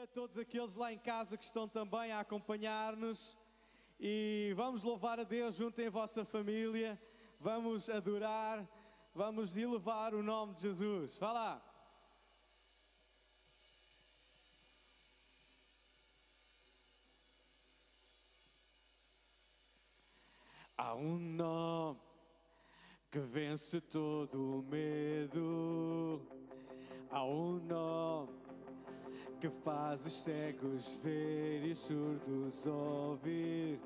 dia a todos aqueles lá em casa que estão também a acompanhar-nos e vamos louvar a Deus junto em vossa família, vamos adorar, vamos elevar o nome de Jesus. Vá lá! Há um nome que vence todo o medo, há um nome que faz os cegos ver e os surdos ouvir.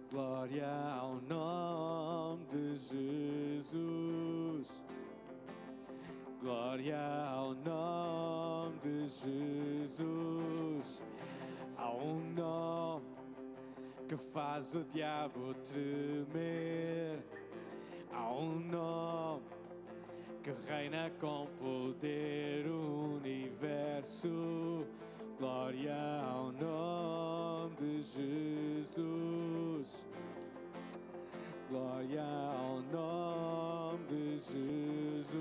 Glória ao nome de Jesus. Glória ao nome de Jesus. Há um nome que faz o diabo tremer. Há um nome que reina com poder o universo. Glória ao nome de Jesus. Glória ao nome de Jesus.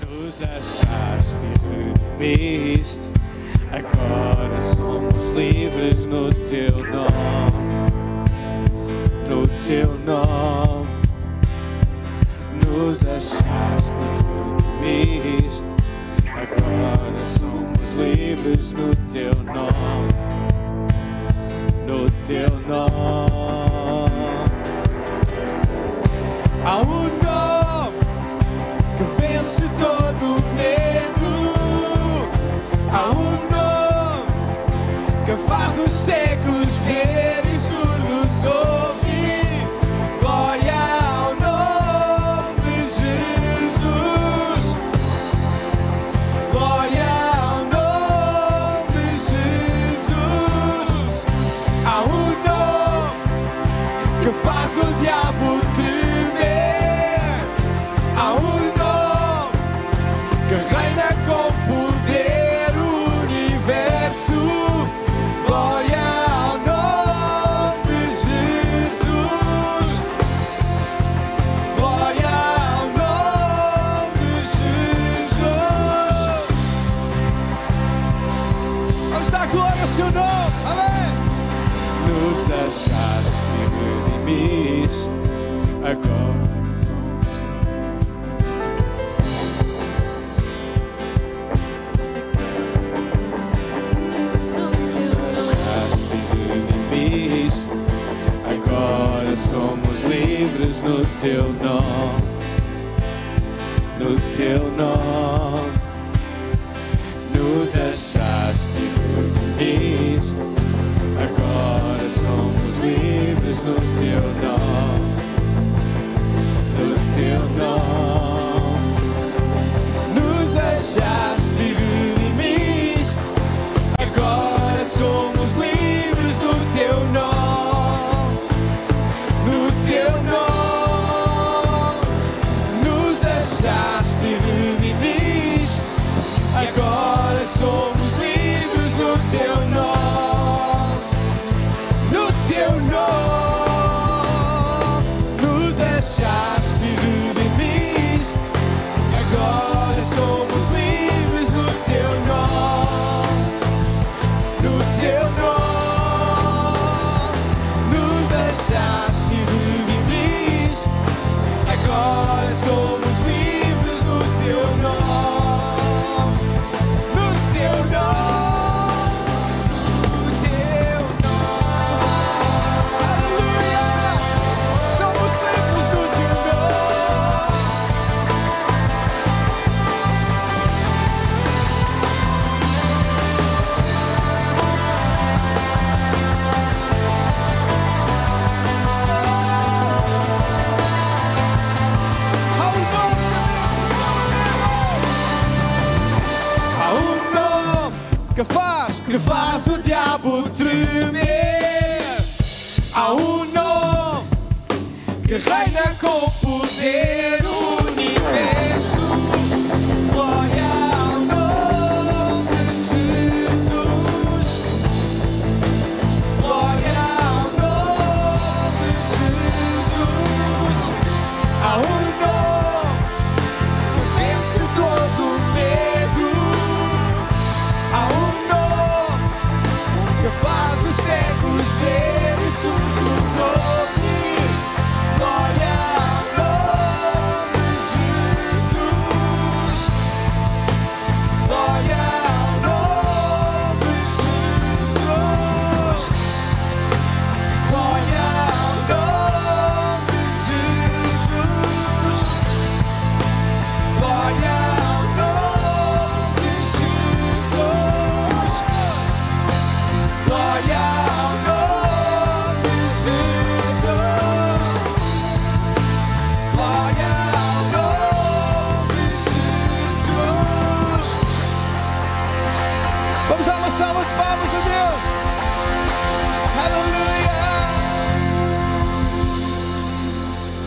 Nos achaste e redimiste, agora somos livres no teu nome. No teu nome nos achaste e redimiste, agora somos livres no teu nome. No teu nome há um nome que vence todo o medo, há um nome que faz os cegos ver e surdos ouvir. Glória ao nome de Jesus. Glória ao nome de Jesus. Há um nome que faz o diabo tremer. Há um nome que reina com poder o universo. Glória ao nome de Jesus. Glória ao nome de Jesus. Vamos dar glória ao seu nome. Amém. Nos achaste e redimiste, agora agora somos livres no teu nome. No teu nome nos achaste e redimiste, agora somos livres no teu nome. No teu nome nos achaste e redimiste, agora somos livres no teu nome. No teu nome nos achaste e redimiste, agora somos livres no teu nome. No teu nome nos achaste e redimiste, agora somos livres no teu nome. No teu nome nos achaste e redimiste, agora somos livres no teu nome. No teu nome, no teu nome, aleluia, somos livres no teu nome. Há um nome que faz o diabo tremer. Há um nome que reina com poder o universo. Glória ao nome de Jesus. Glória ao nome de Jesus. Há um nome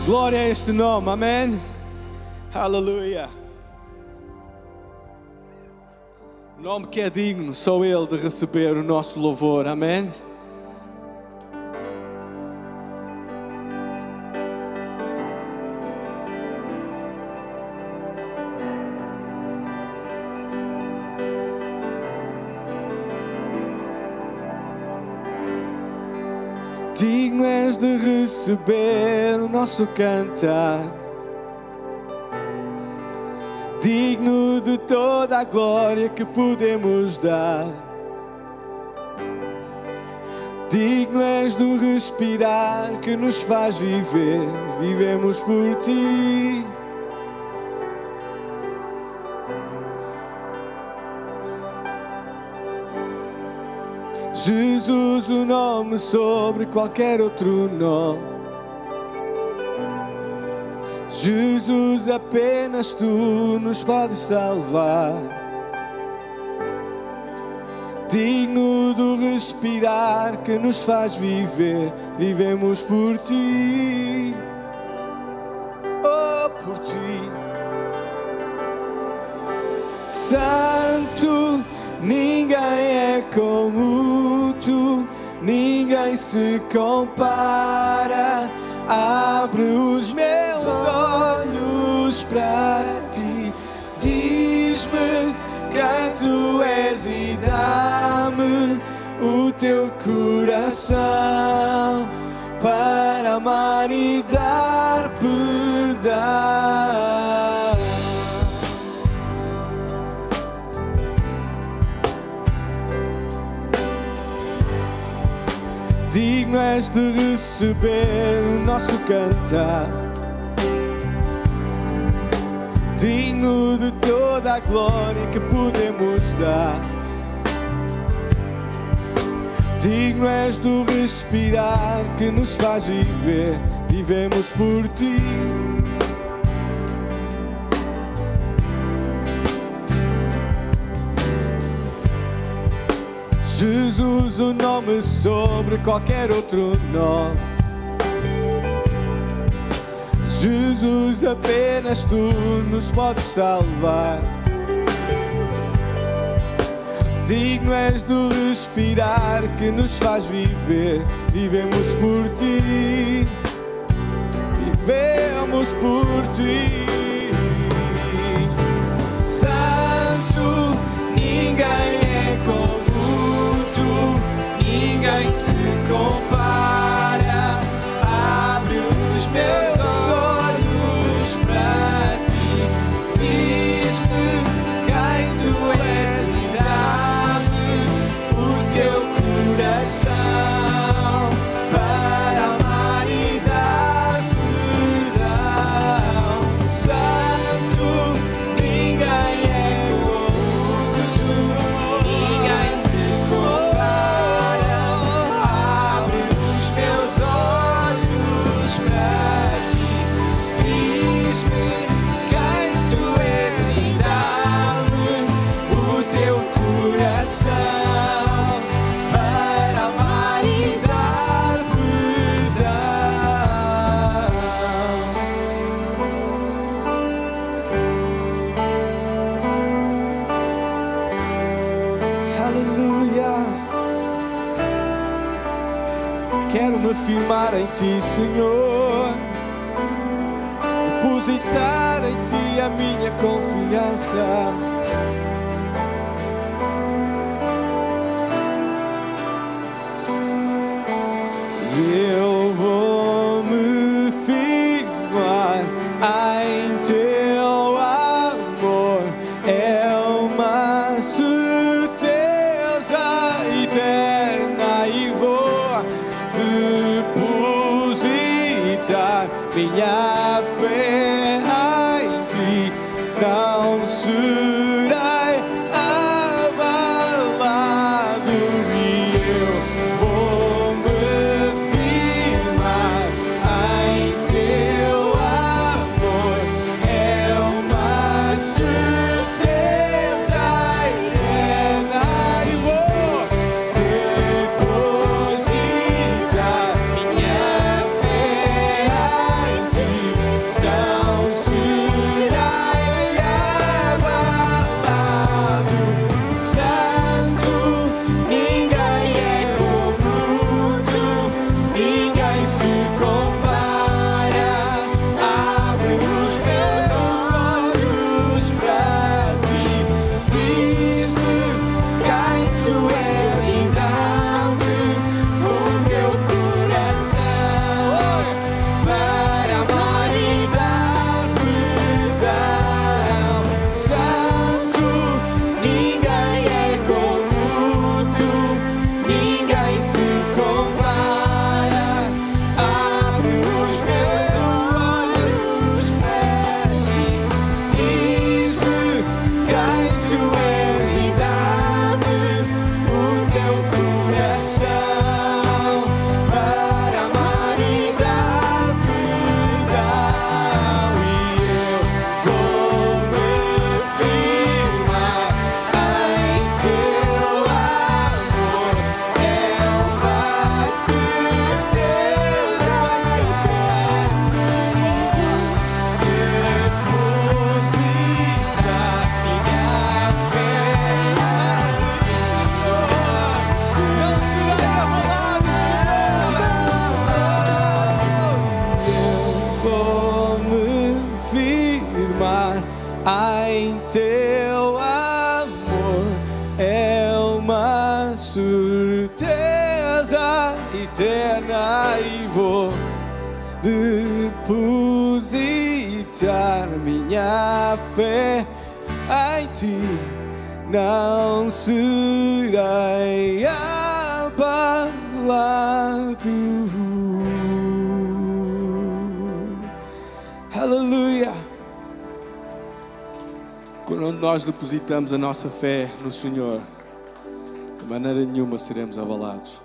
Glória a este nome, amém? Aleluia. Nome que é digno, só Ele de receber o nosso louvor, amém? Digno és de receber o nosso cantar, digno de toda a glória que podemos dar. Digno és do respirar que nos faz viver, vivemos por Ti. Jesus, o nome sobre qualquer outro nome. Jesus, apenas Tu nos podes salvar. Digno do respirar que nos faz viver, vivemos por Ti. Oh, por Ti. Santo, ninguém é como Tu, ninguém se compara. Abre os meus olhos para Ti, diz-me quem Tu és e dá-me o Teu coração para amar e dar perdão. Digno és de receber o nosso cantar, digno de toda a glória que podemos dar. Digno és do respirar que nos faz viver, vivemos por Ti. Jesus, o nome sobre qualquer outro nome. Jesus, apenas Tu nos podes salvar. Digno és do respirar que nos faz viver, vivemos por Ti. Vivemos por Ti. Santo, ninguém é como ninguém se compara. Abre os meus olhos para Ti, diz-me quem Tu és e dá-me o Teu coração para amar e dar perdão. Santo, ninguém é como Tu, ninguém se compara. Quero me firmar em Ti, Senhor, depositar em Ti a minha confiança. Eu vou me firmar em Teu amor, é uma certeza eterna e vou depositar minha fé em Ti, não serei abalado e eu vou me firmar em Teu amor, é uma certeza eterna e vou depositar minha fé em Ti. Em teu amor é uma certeza eterna e vou depositar minha fé em ti. Não serei abalado. Aleluia. Quando nós depositamos a nossa fé no Senhor, de maneira nenhuma seremos abalados,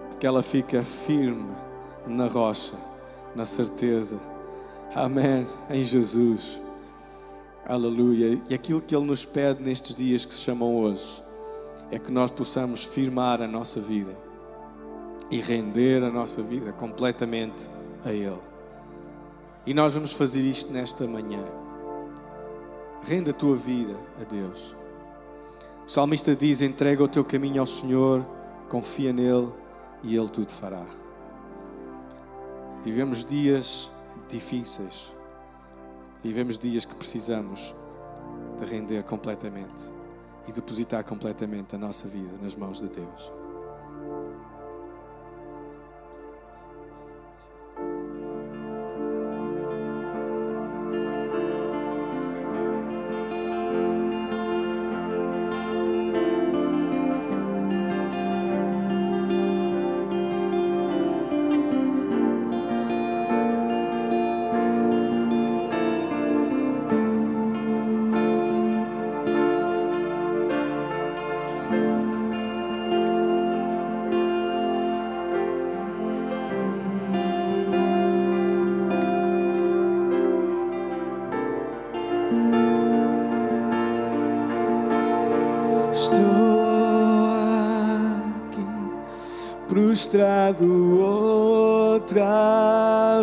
porque ela fica firme na rocha, na certeza. Amém. Em Jesus. Aleluia. E aquilo que Ele nos pede nestes dias que se chamam hoje é que nós possamos firmar a nossa vida e render a nossa vida completamente a Ele. E nós vamos fazer isto nesta manhã. Rende a tua vida a Deus. O salmista diz: entrega o teu caminho ao Senhor, confia nele e Ele tudo fará. Vivemos dias difíceis. Vivemos dias que precisamos de render completamente e depositar completamente a nossa vida nas mãos de Deus. Prostrado outra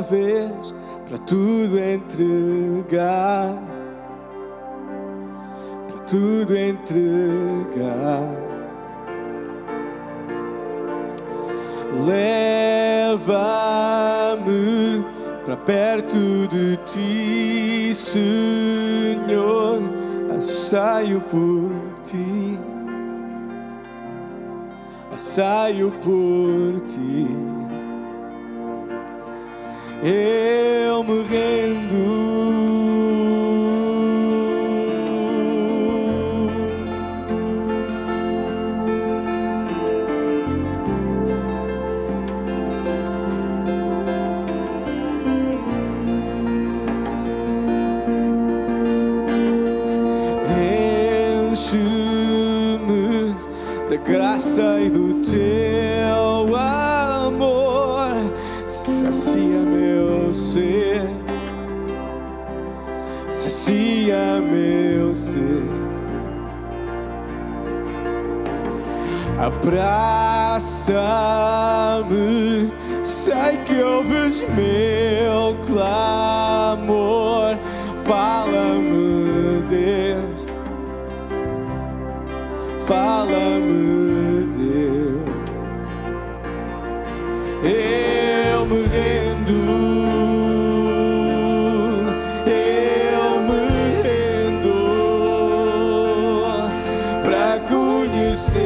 vez, para tudo entregar, para tudo entregar. Leva-me para perto de ti, Senhor, anseio por ti. Saio por ti, eu me rendo. Enche-me da graça e do teu amor, sacia meu ser, sacia meu ser. Abraça-me, sei que ouves meu clamor. Fala-me, Deus, fala-me, Deus. Eu me rendo, eu me rendo para conhecer-te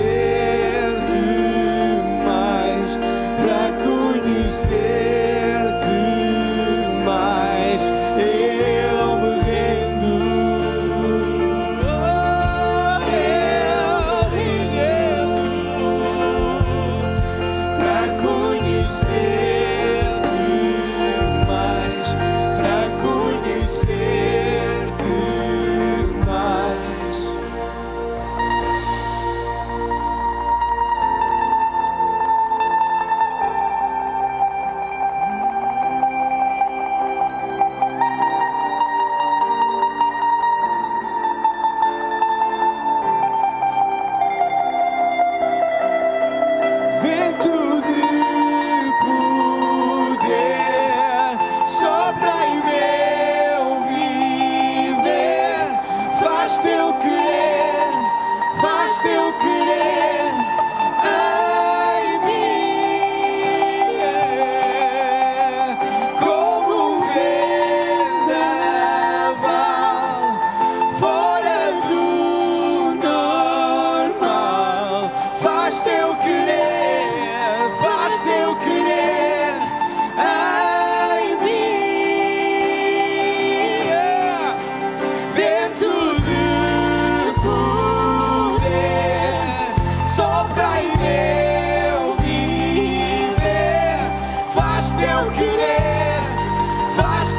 mais, para conhecer-te mais. Eu me rendo, eu me rendo.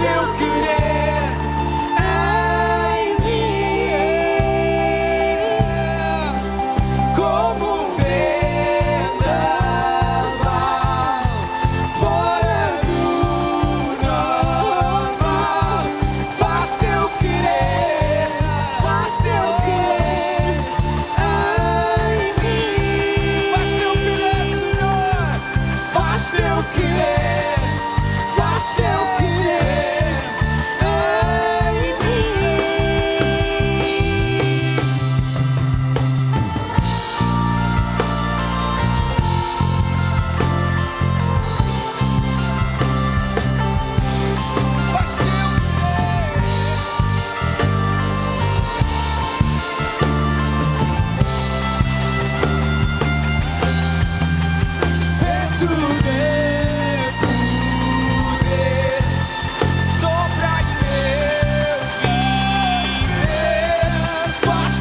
teu querer em mim, como um vendaval fora do normal. Faz teu querer em mim. Faz teu querer, Senhor. Faz teu querer em mim. Faz teu vento de poder sopra em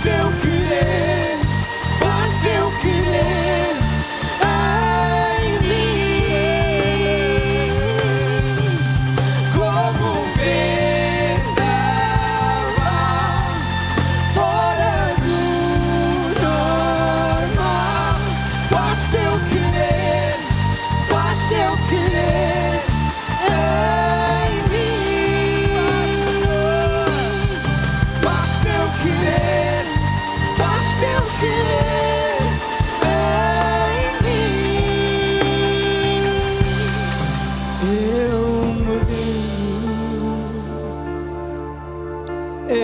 meu viver. Faz teu querer em mim, como um vendaval fora do normal. Faz teu querer em mim. Faz teu querer em mim.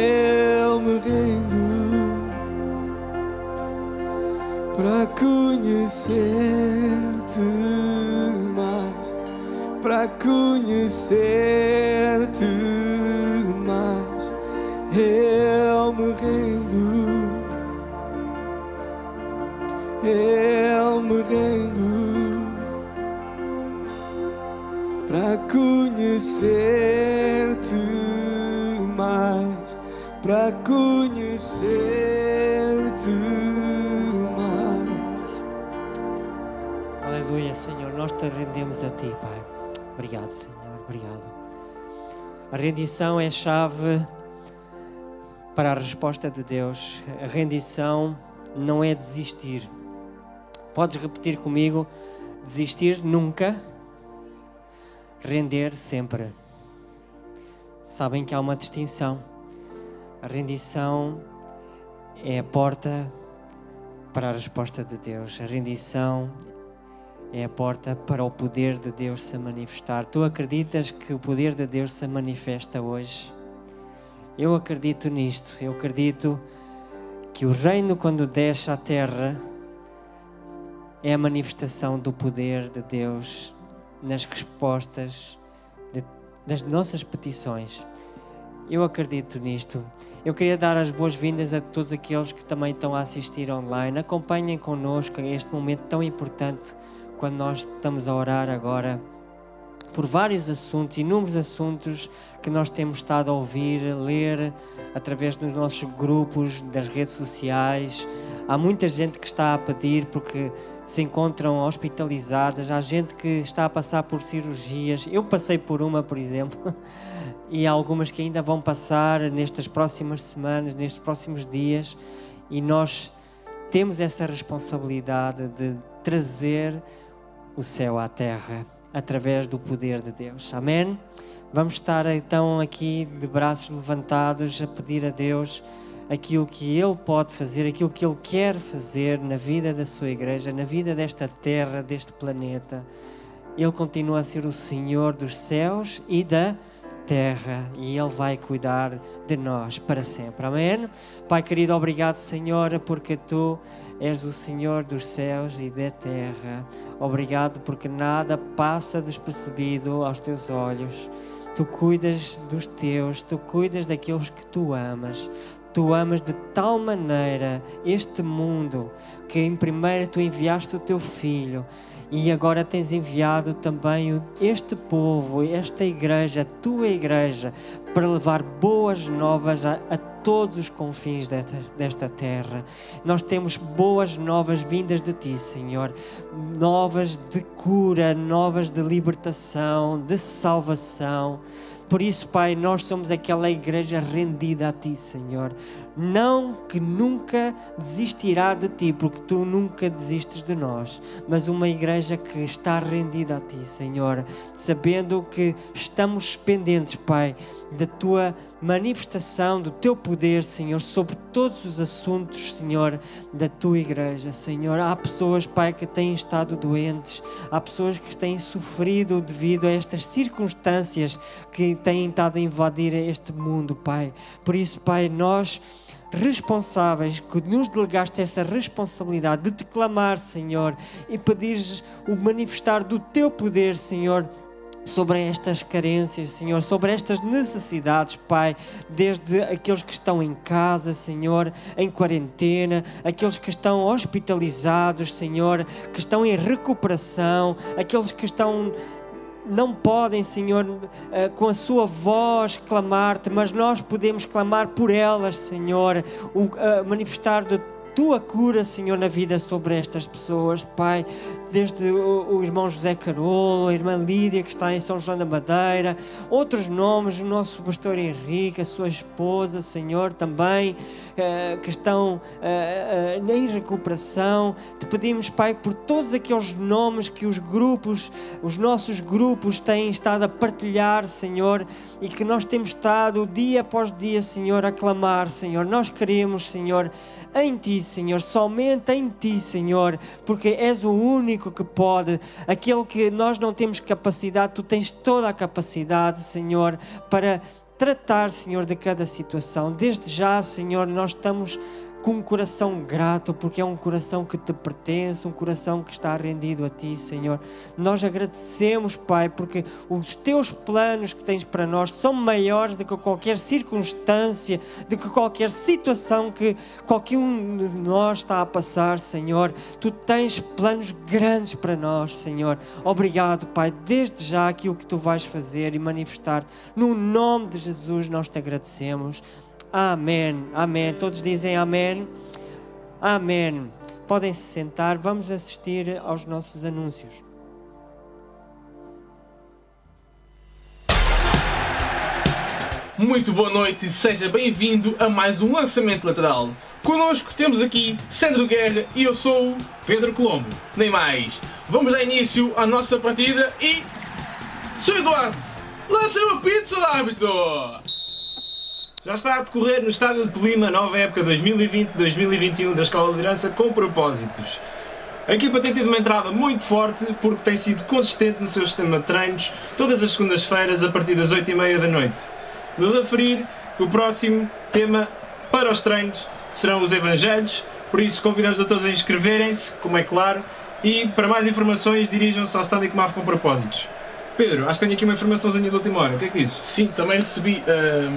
Eu me rendo para conhecer-te mais, para conhecer-te mais. Eu me rendo para conhecer-te mais, para conhecer-te mais. Aleluia, Senhor, nós te rendemos a Ti, Pai. Obrigado, Senhor, obrigado. A rendição é a chave para a resposta de Deus. A rendição não é desistir. Podes repetir comigo? Desistir nunca, render sempre. Sabem que há uma distinção. A rendição é a porta para a resposta de Deus. A rendição é a porta para o poder de Deus se manifestar. Tu acreditas que o poder de Deus se manifesta hoje? Eu acredito nisto. Eu acredito que o reino, quando desce à terra, é a manifestação do poder de Deus nas respostas das nossas petições. Eu acredito nisto. Eu queria dar as boas-vindas a todos aqueles que também estão a assistir online. Acompanhem connosco este momento tão importante, quando nós estamos a orar agora por vários assuntos, inúmeros assuntos que nós temos estado a ouvir, ler através dos nossos grupos, das redes sociais. Há muita gente que está a pedir porque se encontram hospitalizadas, há gente que está a passar por cirurgias. Eu passei por uma, por exemplo, e há algumas que ainda vão passar nestas próximas semanas, nestes próximos dias, e nós temos essa responsabilidade de trazer o céu à terra através do poder de Deus. Amém? Vamos estar então aqui de braços levantados a pedir a Deus aquilo que Ele pode fazer, aquilo que Ele quer fazer na vida da sua igreja, na vida desta terra, deste planeta. Ele continua a ser o Senhor dos céus e da terra, e Ele vai cuidar de nós para sempre. Amém? Pai querido, obrigado, Senhor, porque Tu és o Senhor dos céus e da terra. Obrigado porque nada passa despercebido aos Teus olhos. Tu cuidas dos Teus, Tu cuidas daqueles que Tu amas. Tu amas de tal maneira este mundo que em primeiro Tu enviaste o Teu Filho e agora tens enviado também este povo, esta igreja, a Tua igreja, para levar boas novas a todos os confins desta terra. Nós temos boas novas vindas de Ti, Senhor, novas de cura, novas de libertação, de salvação. Por isso, Pai, nós somos aquela igreja rendida a Ti, Senhor. Não que nunca desistirá de Ti, porque Tu nunca desistes de nós, mas uma igreja que está rendida a Ti, Senhor, sabendo que estamos pendentes, Pai, da Tua manifestação, do Teu poder, Senhor, sobre todos os assuntos, Senhor, da Tua igreja, Senhor. Há pessoas, Pai, que têm estado doentes, há pessoas que têm sofrido devido a estas circunstâncias que têm estado a invadir este mundo, Pai. Por isso, Pai, nós responsáveis, que nos delegaste essa responsabilidade de te clamar, Senhor, e pedires o manifestar do Teu poder, Senhor, sobre estas carências, Senhor, sobre estas necessidades, Pai, desde aqueles que estão em casa, Senhor, em quarentena, aqueles que estão hospitalizados, Senhor, que estão em recuperação, aqueles que não podem, Senhor, com a sua voz clamar-te, mas nós podemos clamar por elas, Senhor, manifestar de Tua cura, Senhor, na vida sobre estas pessoas, Pai, desde o irmão José Carolo, a irmã Lídia, que está em São João da Madeira, outros nomes, o nosso pastor Henrique, a sua esposa, Senhor, também, que estão em recuperação. Te pedimos, Pai, por todos aqueles nomes que os nossos grupos têm estado a partilhar, Senhor, e que nós temos estado dia após dia, Senhor, a clamar, Senhor. Nós queremos, Senhor, em Ti, Senhor, somente em Ti, Senhor, porque és o único que pode, aquele que nós não temos capacidade, Tu tens toda a capacidade, Senhor, para tratar, Senhor, de cada situação. Desde já, Senhor, nós estamos com um coração grato, porque é um coração que Te pertence, um coração que está rendido a Ti, Senhor. Nós agradecemos, Pai, porque os Teus planos que tens para nós são maiores do que qualquer circunstância, do que qualquer situação que qualquer um de nós está a passar, Senhor. Tu tens planos grandes para nós, Senhor. Obrigado, Pai, desde já aquilo que Tu vais fazer e manifestar. No nome de Jesus nós Te agradecemos. Amém, amém. Todos dizem amém? Amém. Podem se sentar, vamos assistir aos nossos anúncios. Muito boa noite e seja bem-vindo a mais um lançamento lateral. Connosco temos aqui Sandro Guerra e eu sou o Pedro Colombo. Nem mais. Vamos dar início à nossa partida e... Sr. Eduardo, lança o apito, Sr. Árbitro! Já está a decorrer no estádio de Polima a nova época 2020-2021 da Escola de Liderança com propósitos. A equipa tem tido uma entrada muito forte porque tem sido consistente no seu sistema de treinos todas as segundas-feiras a partir das 8h30 da noite. De referir, o próximo tema para os treinos serão os Evangelhos, por isso convidamos a todos a inscreverem-se, como é claro, e para mais informações dirijam-se ao stand e com propósitos. Pedro, acho que tenho aqui uma informaçãozinha de última hora, o que é que dizes? Sim, também recebi.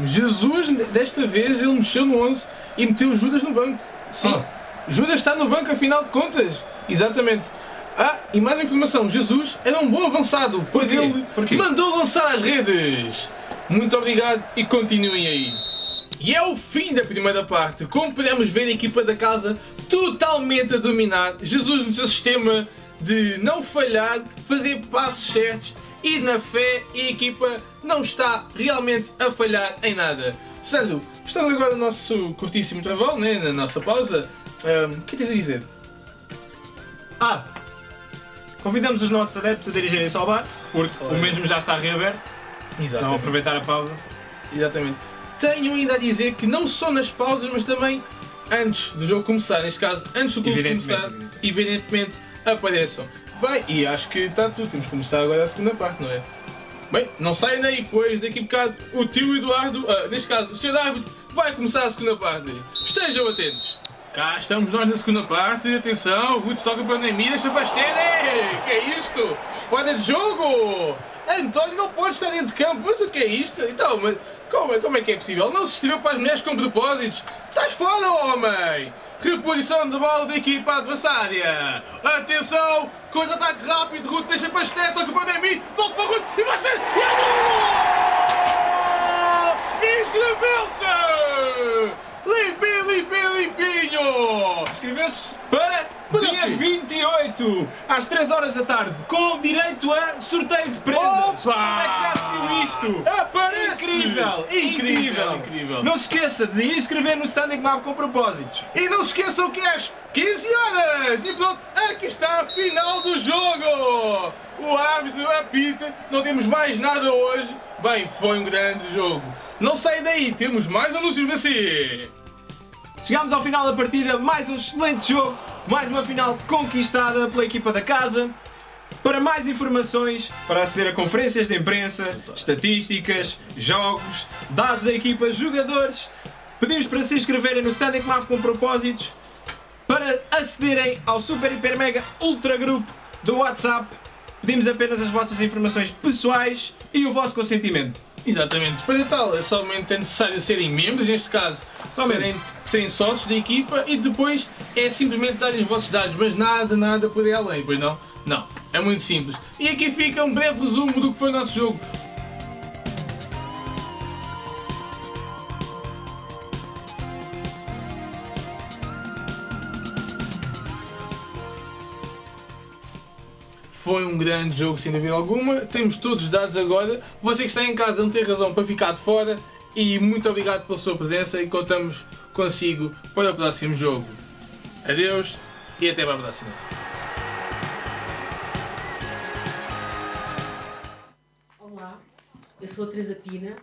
Jesus, desta vez, ele mexeu no 11 e meteu Judas no banco. Sim, Judas está no banco, afinal de contas. Exatamente. E mais uma informação, Jesus era um bom avançado, pois ele mandou lançar as redes. Muito obrigado e continuem aí. E é o fim da primeira parte. Como podemos ver, a equipa da casa totalmente a dominar. Jesus no seu sistema de não falhar, fazer passos certos, ir na fé, e a equipa não está realmente a falhar em nada. Sandro, estamos agora no nosso curtíssimo intervalo, né, na nossa pausa. O que tens a dizer? Convidamos os nossos adeptos a dirigirem-se ao bar, porque o mesmo já está reaberto. Exatamente. Vão aproveitar a pausa. Exatamente. Tenho ainda a dizer que não só nas pausas, mas também antes do jogo começar, neste caso, antes do jogo começar, evidentemente apareçam. Bem, e acho que está tudo, temos que começar agora a segunda parte, não é? Bem, não saem daí, pois daqui a bocado o tio Eduardo, neste caso o Sr. Árbitro, vai começar a segunda parte. Estejam atentos. Cá estamos nós na segunda parte, atenção, o Ruth toca para a Pandemia, deixa para a Stene. Que é isto? Fora de jogo! António não pode estar dentro de campo, mas o que é isto? Então, mas como é que é possível? Não se escreveu para as mulheres com propósitos? Estás fora, homem! Reposição de bola da equipa adversária. Atenção! Contra-ataque rápido, Ruth deixa para a Stene, toca para a Pandemia, volta para o Ruth e vai ser... E é gol! Inscreveu-se! Limpinho! Inscreveu-se para Dia 28, às 3 horas da tarde, com direito a sorteio de prendas. Opa! Onde é que já se viu isto? Aparece! Incrível! Incrível! Incrível! Não se esqueça de inscrever no Standing Map com propósitos. E não se esqueçam que é às 15 horas! E pronto, aqui está a final do jogo! O árbitro apita, não temos mais nada hoje. Bem, foi um grande jogo. Não sai daí, temos mais anúncios BC! Chegámos ao final da partida, mais um excelente jogo, mais uma final conquistada pela equipa da casa. Para mais informações, para aceder a conferências de imprensa, estatísticas, jogos, dados da equipa, jogadores, pedimos para se inscreverem no Standing Map com propósitos, para acederem ao Super Hiper Mega Ultra Group do WhatsApp, pedimos apenas as vossas informações pessoais e o vosso consentimento. Exatamente, para tal, é somente necessário serem membros, neste caso, serem sócios da equipa e depois é simplesmente darem os vossos dados, mas nada por aí além, pois não? Não, é muito simples. E aqui fica um breve resumo do que foi o nosso jogo. Foi um grande jogo, sem dúvida alguma. Temos todos os dados agora. Você que está em casa não tem razão para ficar de fora. E muito obrigado pela sua presença e contamos consigo para o próximo jogo. Adeus e até para a próxima. Olá, eu sou a Teresa Pina,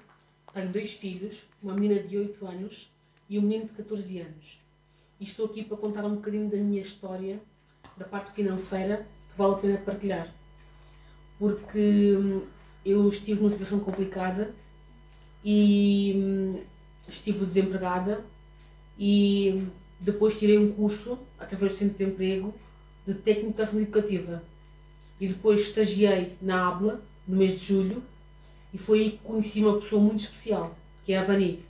tenho 2 filhos, uma menina de 8 anos e um menino de 14 anos. E estou aqui para contar um bocadinho da minha história, da parte financeira, que vale a pena partilhar. Porque eu estive numa situação complicada e estive desempregada e depois tirei um curso, através do Centro de Emprego, de técnico de ação educativa. E depois estagiei na ABLA, no mês de julho, e foi aí que conheci uma pessoa muito especial, que é a Vani,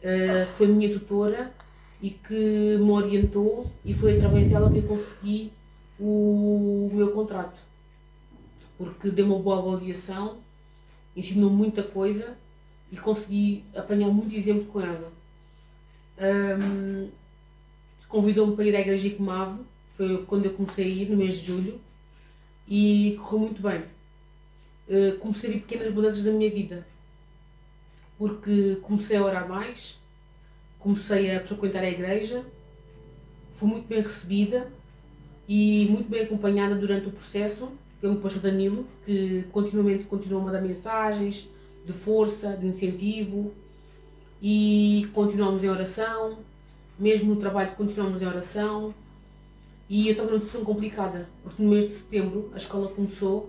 que foi minha tutora e que me orientou, e foi através dela que eu consegui o meu contrato, porque deu uma boa avaliação, ensinou muita coisa e consegui apanhar muito exemplo com ela. Convidou-me para ir à igreja Icomave, foi quando eu comecei a ir, no mês de julho, e correu muito bem. Comecei a ver pequenas mudanças da minha vida, porque comecei a orar mais, comecei a frequentar a igreja, fui muito bem recebida e muito bem acompanhada durante o processo pelo pastor Danilo, que continuamente continua a mandar mensagens de força, de incentivo, e continuamos em oração, mesmo no trabalho continuamos em oração. E eu estava numa situação complicada, porque no mês de setembro a escola começou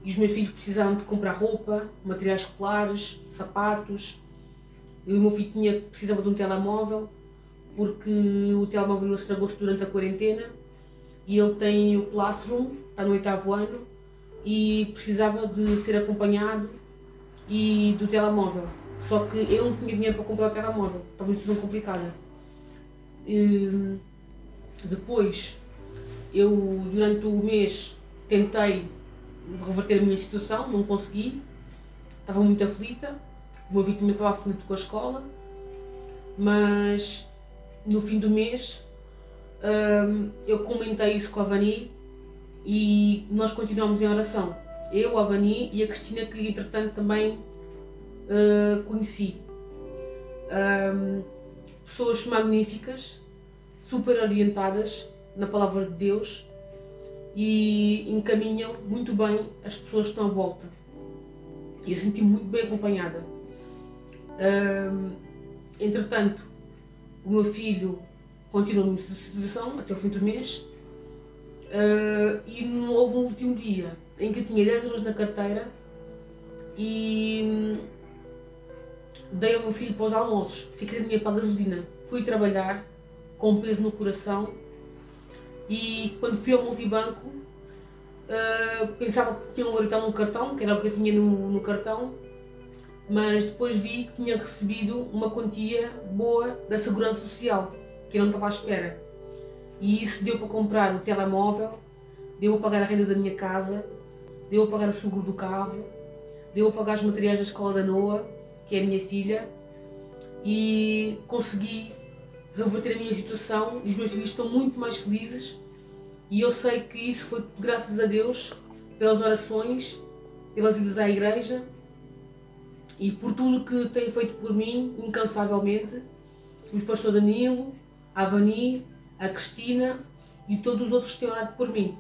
e os meus filhos precisaram de comprar roupa, materiais escolares, sapatos. E o meu filho precisava de um telemóvel, porque o telemóvel estragou-se durante a quarentena, e ele tem o Classroom, está no 8º ano, e precisava de ser acompanhado e do telemóvel. Só que eu não tinha dinheiro para comprar o telemóvel, estava numa situação complicada. Depois, eu durante o mês tentei reverter a minha situação, não consegui, estava muito aflita, o meu filho também estava aflito com a escola, mas no fim do mês eu comentei isso com a Vani e nós continuamos em oração. Eu, a Vani e a Cristina, que entretanto também conheci. Pessoas magníficas, super orientadas na palavra de Deus e encaminham muito bem as pessoas que estão à volta. E eu senti-me muito bem acompanhada. Entretanto, o meu filho continuou na situação até o fim do mês e houve um último dia em que eu tinha 10 euros na carteira e dei ao meu filho para os almoços, fiquei sem dinheiro para a gasolina, fui trabalhar com um peso no coração e quando fui ao multibanco pensava que tinha um euro no cartão, que era o que eu tinha no cartão, mas depois vi que tinha recebido uma quantia boa da Segurança Social, que eu não estava à espera. E isso deu para comprar o telemóvel, deu a pagar a renda da minha casa, deu a pagar o seguro do carro, deu a pagar os materiais da escola da Noa, que é a minha filha, e consegui reverter a minha situação e os meus filhos estão muito mais felizes. E eu sei que isso foi graças a Deus, pelas orações, pelas idas à igreja e por tudo que tem feito por mim, incansavelmente. Os pastores Danilo, a Vani, a Cristina e todos os outros que têm orado por mim.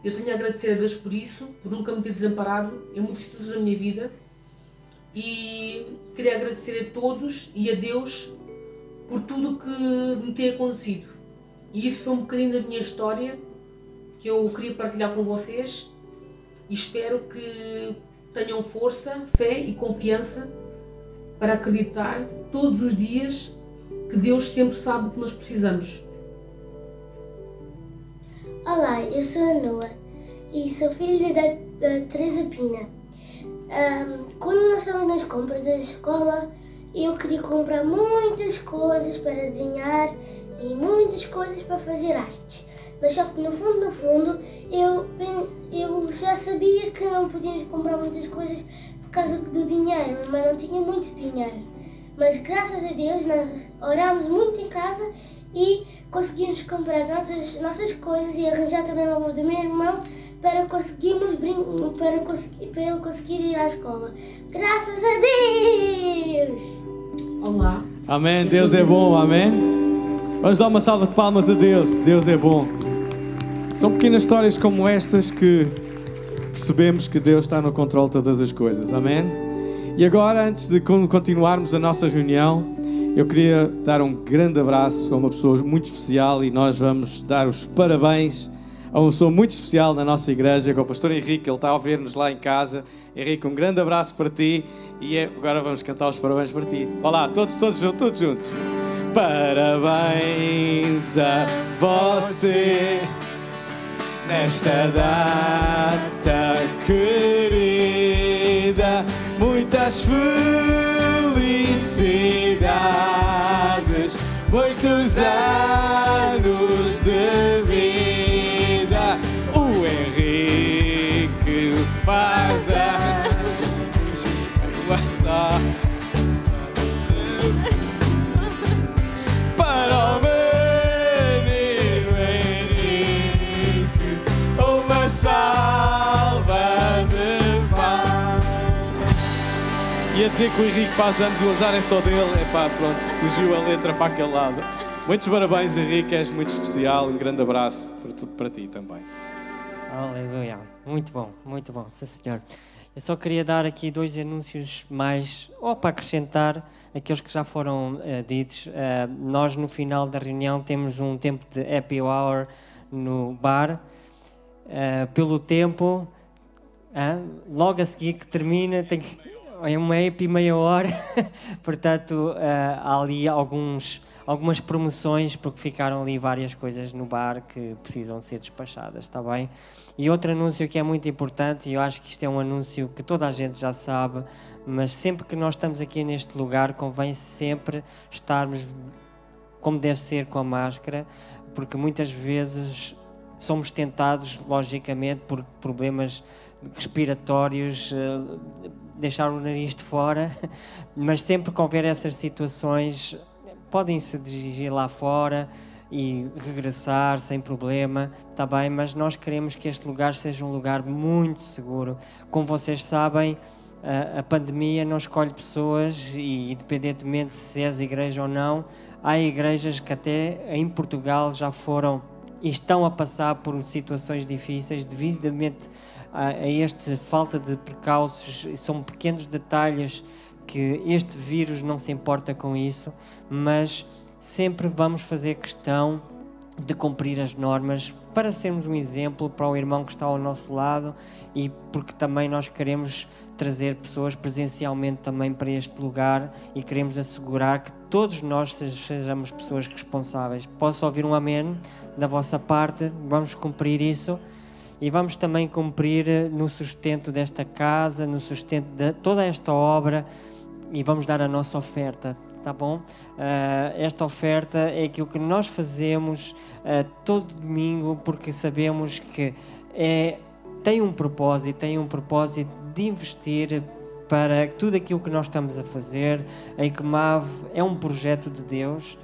Eu tenho a agradecer a Deus por isso, por nunca me ter desamparado em muitas situações da minha vida. E queria agradecer a todos e a Deus por tudo que me tem acontecido. E isso foi um bocadinho da minha história que eu queria partilhar com vocês e espero que tenham força, fé e confiança para acreditar todos os dias que Deus sempre sabe o que nós precisamos. Olá, eu sou a Noa e sou filha da Teresa Pina. Quando nós estávamos nas compras da escola, eu queria comprar muitas coisas para desenhar e muitas coisas para fazer artes. Mas só que no fundo, eu já sabia que não podíamos comprar muitas coisas por causa do dinheiro, mas não tinha muito dinheiro. Mas graças a Deus nós orámos muito em casa e conseguimos comprar nossas coisas e arranjar telemóvel do meu irmão para ele conseguir ir à escola. Graças a Deus! Olá. Amém. Deus é bom. Amém. Vamos dar uma salva de palmas a Deus. Deus é bom. São pequenas histórias como estas que percebemos que Deus está no controle de todas as coisas. Amém. E agora, antes de continuarmos a nossa reunião, eu queria dar um grande abraço a uma pessoa muito especial e nós vamos dar os parabéns a uma pessoa muito especial na nossa igreja, que é o pastor Henrique. Ele está a ver-nos lá em casa. Henrique, um grande abraço para ti e agora vamos cantar os parabéns para ti. Olá, todos juntos. Parabéns a você nesta data querida, muitas felicidades, muitos anos de vida. O Henrique faz a para o menino Henrique uma salva de paz. Ia dizer que o Henrique faz anos, o azar é só dele. Epá, pronto, fugiu a letra para aquele lado. Muitos parabéns, Henrique, és muito especial. Um grande abraço para ti também. Aleluia, muito bom, sim senhor. Eu só queria dar aqui 2 anúncios mais, ou para acrescentar aqueles que já foram ditos. Nós no final da reunião temos um tempo de happy hour no bar. Pelo tempo, logo a seguir que termina, é uma happy meia hora, portanto há ali algumas promoções, porque ficaram ali várias coisas no bar que precisam ser despachadas, está bem? E outro anúncio que é muito importante, e eu acho que isto é um anúncio que toda a gente já sabe, mas sempre que nós estamos aqui neste lugar, convém sempre estarmos como deve ser, com a máscara, porque muitas vezes somos tentados, logicamente, por problemas respiratórios, deixar o nariz de fora, mas sempre que houver essas situações, podem-se dirigir lá fora e regressar sem problema, está bem? Mas nós queremos que este lugar seja um lugar muito seguro. Como vocês sabem, a pandemia não escolhe pessoas e, independentemente se és igreja ou não, há igrejas que até em Portugal já foram e estão a passar por situações difíceis devidamente a esta falta de precauções. São pequenos detalhes que este vírus não se importa com isso, mas sempre vamos fazer questão de cumprir as normas para sermos um exemplo para o irmão que está ao nosso lado e porque também nós queremos trazer pessoas presencialmente também para este lugar e queremos assegurar que todos nós sejamos pessoas responsáveis. Posso ouvir um amém da vossa parte? Vamos cumprir isso e vamos também cumprir no sustento desta casa, no sustento de toda esta obra e vamos dar a nossa oferta. Tá bom? Esta oferta é aquilo que nós fazemos todo domingo, porque sabemos que tem um propósito de investir para tudo aquilo que nós estamos a fazer. A ICMAV é um projeto de Deus,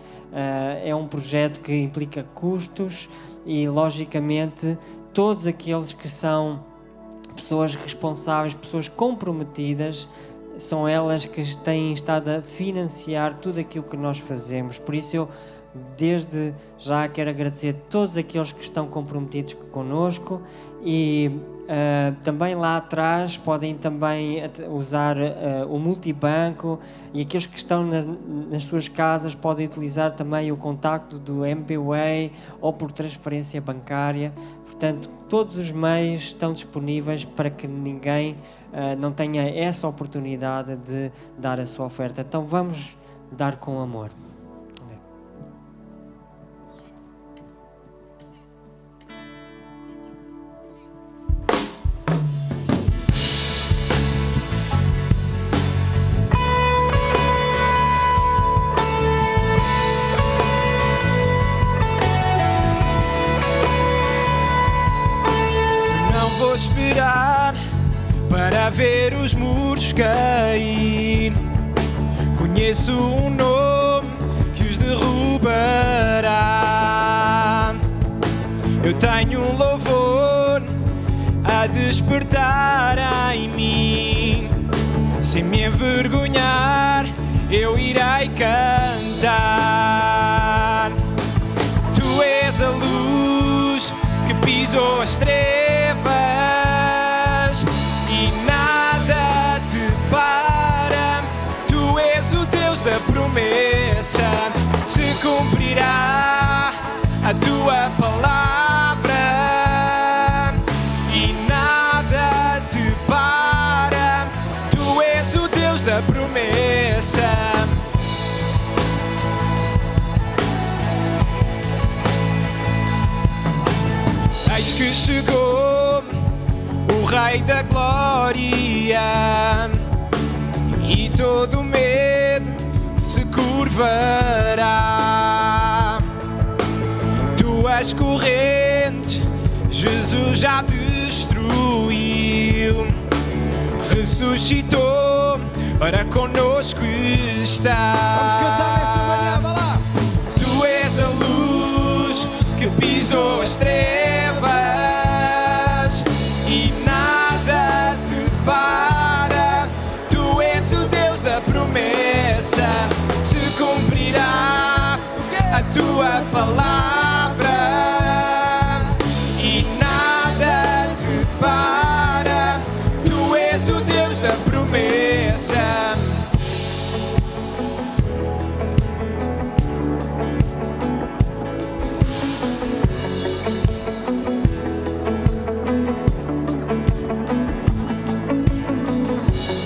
é um projeto que implica custos e, logicamente, todos aqueles que são pessoas responsáveis, pessoas comprometidas, são elas que têm estado a financiar tudo aquilo que nós fazemos. Por isso eu, desde já, quero agradecer a todos aqueles que estão comprometidos connosco e também lá atrás podem também usar o multibanco, e aqueles que estão nas suas casas podem utilizar também o contacto do MBWay ou por transferência bancária. Portanto, todos os meios estão disponíveis para que ninguém não tenha essa oportunidade de dar a sua oferta. Então vamos dar com amor. Para ver os muros cair, conheço um nome que os derrubará. Eu tenho um louvor a despertar em mim. Sem me envergonhar, eu irei cantar. Tu és a luz que pisou as trevas, e nada te para. Tu és o Deus da promessa, se cumprirá a tua palavra, e nada te para. Tu és o Deus da promessa. Eis que chegou o Rei da Glória, e todo medo se curvará. Tuas correntes Jesus já destruiu, ressuscitou, para conosco está. Vamos cantar nesta manhã, vá lá. Tu és a luz que pisou as trevas, e nada te para. Tu és o Deus da promessa, se cumprirá a tua palavra, e nada te para. Tu és o Deus da promessa.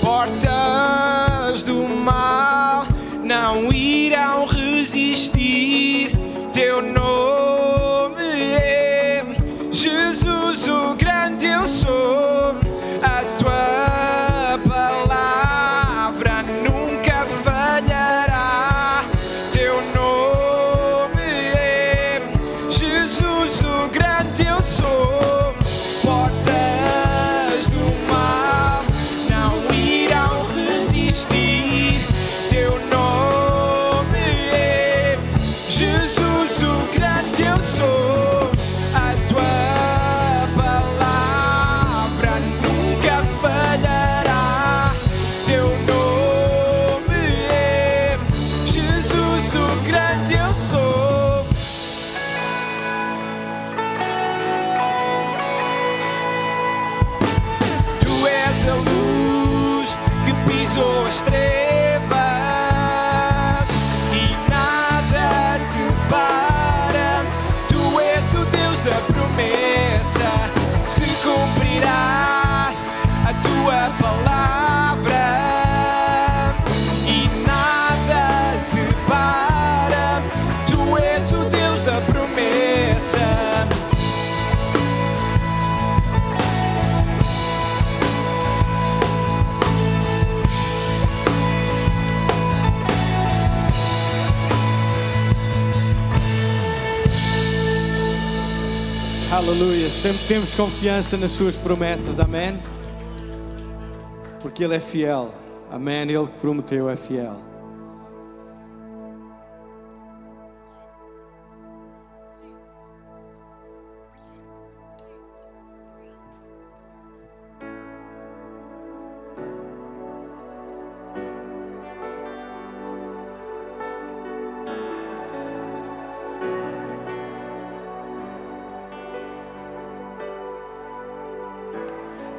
Portas do mal não irão resistir. Teu nome é Jesus, o grande eu sou. A tua palavra nunca falhará. Teu nome é Jesus, o grande eu sou. Portas do mal não irão resistir. Teu nome é Jesus, o grande eu sou. A tua palavra nunca falhará. Teu nome é Jesus, o grande eu sou. Tu és a luz que pisou as trevas, e nada te para. Tu és o Deus da promessa, se cumprirá a tua palavra, e nada te para. Tu és o Deus da promessa. Aleluia. Temos confiança nas suas promessas. Amém. Porque Ele é fiel. Amém. Ele que prometeu é fiel.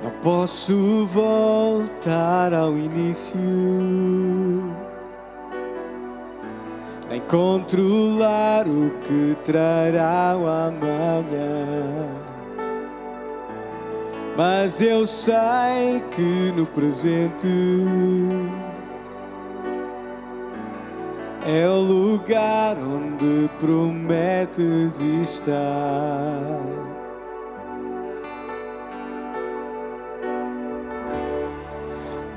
Não posso voltar ao início, nem controlar o que trará o amanhã. Mas eu sei que no presente é o lugar onde prometes estar.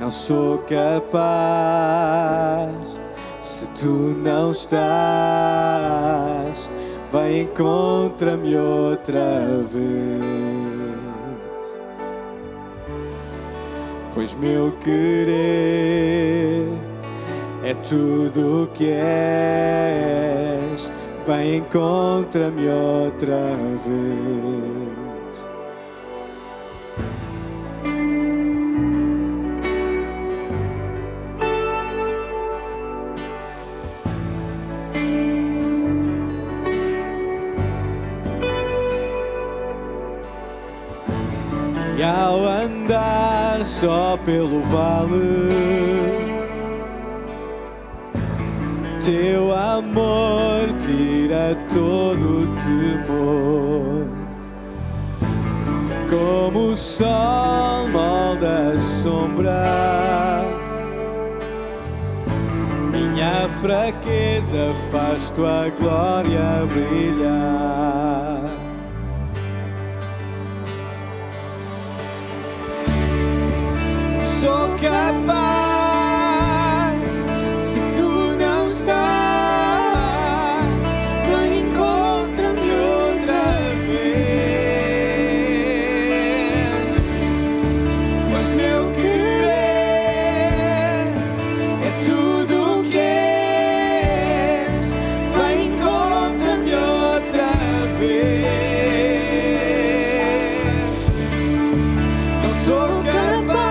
Não sou capaz se tu não estás. Vem, encontra-me outra vez. Pois meu querer é tudo o que és. Vem, encontra-me outra vez. E ao andar só pelo vale, teu amor tira todo o temor. Como o sol molda a sombra, minha fraqueza faz tua glória brilhar. Sou capaz se tu não estás. Vem, encontra-me outra vez. Pois meu querer é tudo o que és. Vem, encontra-me outra vez. Não sou capaz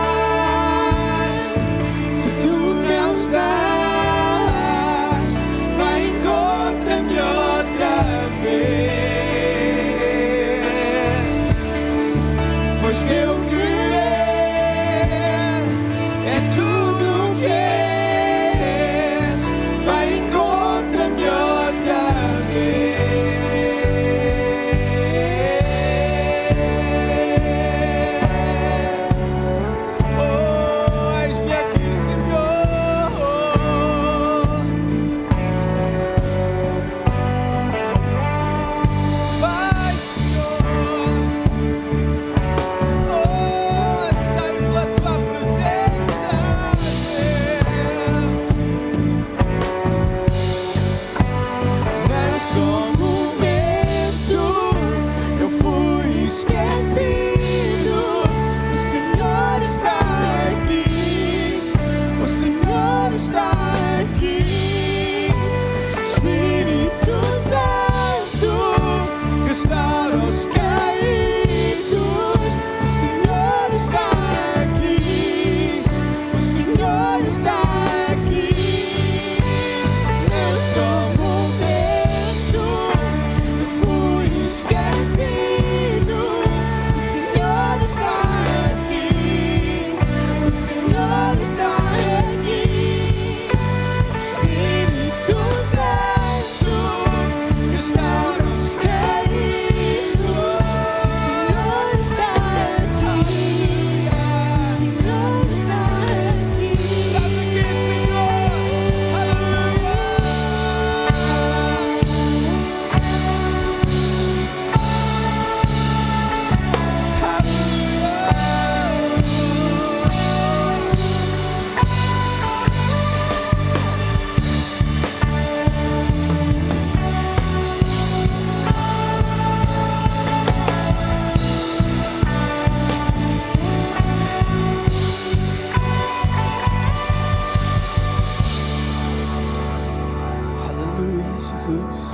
Jesus.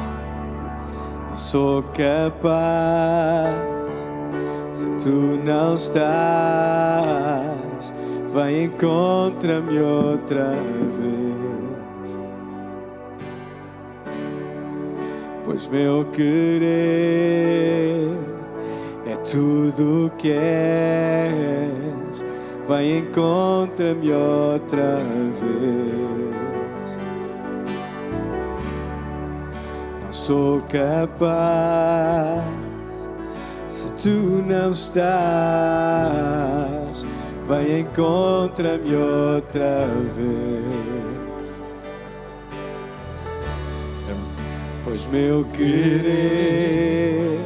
Não sou capaz se tu não estás. Vem, encontra-me outra vez. Pois meu querer é tudo o que és. Vem, encontra-me outra vez. Não sou capaz se tu não estás. Vem, encontra-me outra vez. Pois meu querer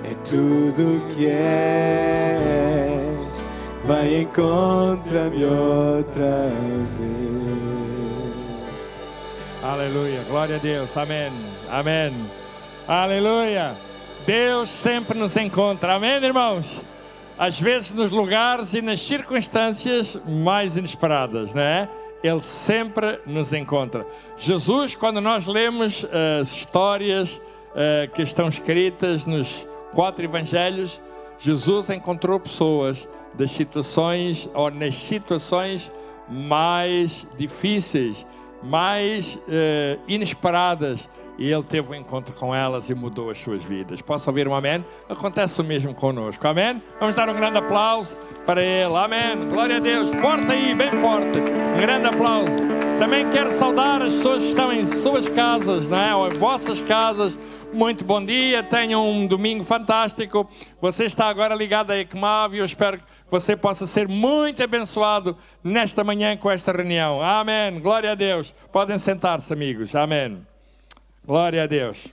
é tudo o que és. Vem, encontra-me outra vez. Aleluia, glória a Deus, amém, amém, aleluia. Deus sempre nos encontra, amém, irmãos? Às vezes nos lugares e nas circunstâncias mais inesperadas, não é? Ele sempre nos encontra. Jesus, quando nós lemos as histórias que estão escritas nos 4 evangelhos, Jesus encontrou pessoas das situações ou nas situações mais difíceis, mais inesperadas, e Ele teve um encontro com elas e mudou as suas vidas. Posso ouvir um amém? Acontece o mesmo conosco, amém? Vamos dar um grande aplauso para Ele, amém? Glória a Deus, forte aí, bem forte, um grande aplauso. Também quero saudar as pessoas que estão em suas casas, não é? Ou em vossas casas. Muito bom dia, tenham um domingo fantástico. Você está agora ligado a ECMAV e eu espero que você possa ser muito abençoado nesta manhã com esta reunião. Amém, glória a Deus. Podem sentar-se, amigos, amém. Glória a Deus.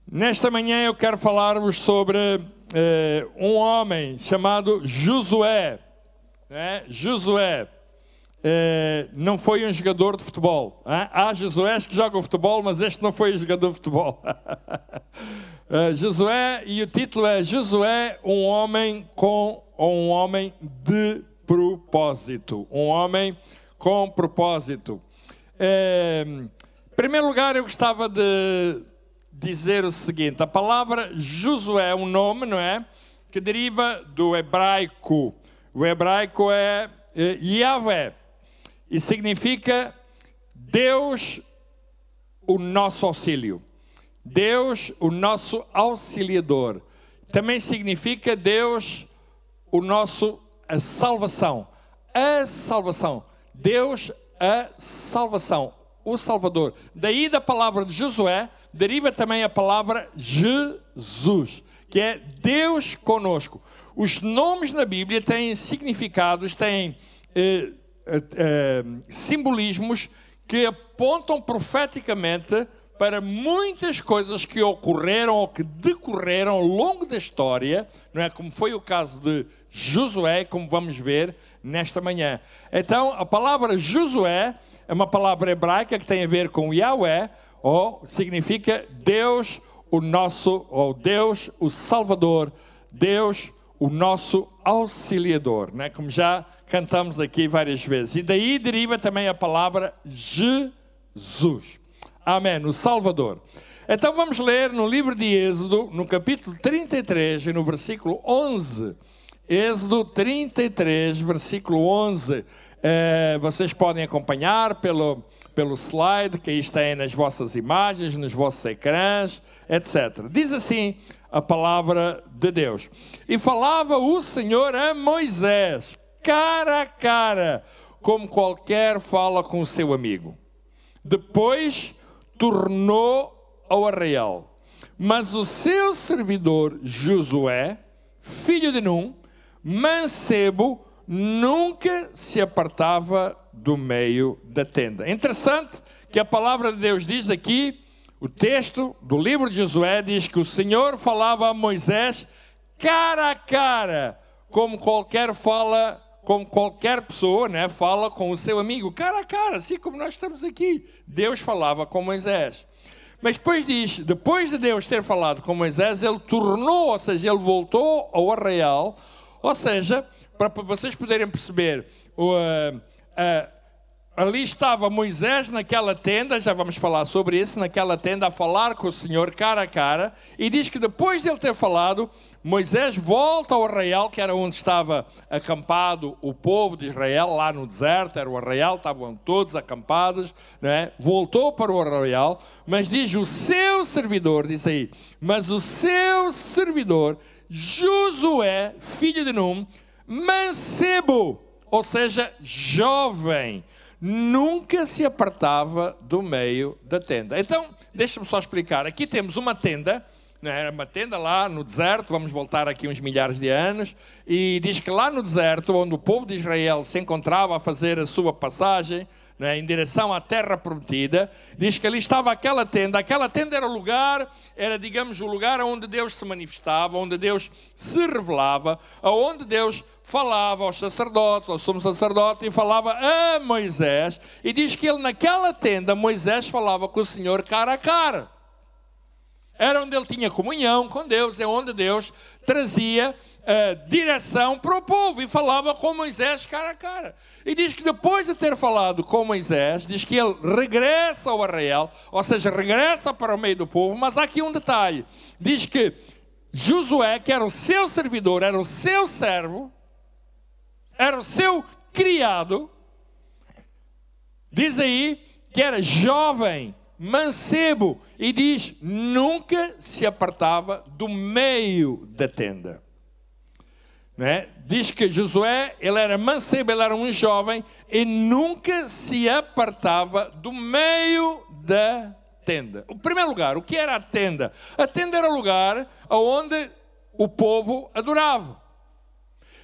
Nesta manhã eu quero falar-vos sobre um homem chamado Josué. Josué não foi um jogador de futebol. Há Josués que jogam futebol, mas este não foi um jogador de futebol. Josué, e o título é Josué, um homem de propósito. Um homem com propósito. Em primeiro lugar, eu gostava de dizer o seguinte: a palavra Josué é um nome, não é? Que deriva do hebraico. O hebraico é Yahvé e significa Deus, o nosso auxílio. Deus, o nosso auxiliador. Também significa Deus, o nosso a salvação. A salvação. Deus, a salvação, o Salvador. Daí da palavra de Josué deriva também a palavra Jesus, que é Deus conosco. Os nomes na Bíblia têm significados, têm simbolismos que apontam profeticamente para muitas coisas que ocorreram ou que decorreram ao longo da história, não é? Como foi o caso de Josué, como vamos ver nesta manhã. Então, a palavra Josué é uma palavra hebraica que tem a ver com Yahvé, ou significa Deus, o nosso, ou Deus, o Salvador, Deus, o nosso auxiliador, né? Como já cantamos aqui várias vezes. E daí deriva também a palavra Jesus. Amém, o Salvador. Então vamos ler no livro de Êxodo, no capítulo 33 e no versículo 11. Êxodo 33, versículo 11. Vocês podem acompanhar pelo slide que aí está aí nas vossas imagens, nos vossos ecrãs, etc. Diz assim a palavra de Deus: e falava o Senhor a Moisés, cara a cara, como qualquer fala com o seu amigo. Depois tornou ao arraial. Mas o seu servidor Josué, filho de Num, mancebo, nunca se apartava do meio da tenda. Interessante que a palavra de Deus diz aqui, o texto do livro de Josué diz que o Senhor falava a Moisés cara a cara, como qualquer pessoa, né, fala com o seu amigo, cara a cara, assim como nós estamos aqui. Deus falava com Moisés. Mas depois diz, depois de Deus ter falado com Moisés, ele tornou, ou seja, ele voltou ao arraial. Ou seja, para vocês poderem perceber ali estava Moisés naquela tenda, já vamos falar sobre isso, naquela tenda a falar com o Senhor cara a cara, e diz que depois de ele ter falado, Moisés volta ao arraial, que era onde estava acampado o povo de Israel, lá no deserto, era o arraial, estavam todos acampados, né? Voltou para o arraial, mas diz o seu servidor, diz aí, mas o seu servidor, Josué, filho de Num, mancebo, ou seja, jovem, nunca se apartava do meio da tenda. Então, deixa-me só explicar. Aqui temos uma tenda, era uma tenda lá no deserto, vamos voltar aqui uns milhares de anos, e diz que lá no deserto, onde o povo de Israel se encontrava a fazer a sua passagem, em direção à terra prometida, diz que ali estava aquela tenda era o lugar, era, digamos, o lugar onde Deus se manifestava, onde Deus se revelava, onde Deus falava aos sacerdotes, ao sumo sacerdote, e falava a Moisés, e diz que ele naquela tenda, Moisés falava com o Senhor cara a cara. Era onde ele tinha comunhão com Deus, é onde Deus trazia direção para o povo e falava com Moisés cara a cara. E diz que depois de ter falado com Moisés, diz que ele regressa ao arraial, ou seja, regressa para o meio do povo, mas há aqui um detalhe. Diz que Josué, que era o seu servidor, era o seu servo, era o seu criado, diz aí que era jovem, mancebo, e diz, nunca se apartava do meio da tenda. Diz que Josué, ele era mancebo, ele era um jovem, e nunca se apartava do meio da tenda. Em primeiro lugar, o que era a tenda? A tenda era o lugar onde o povo adorava.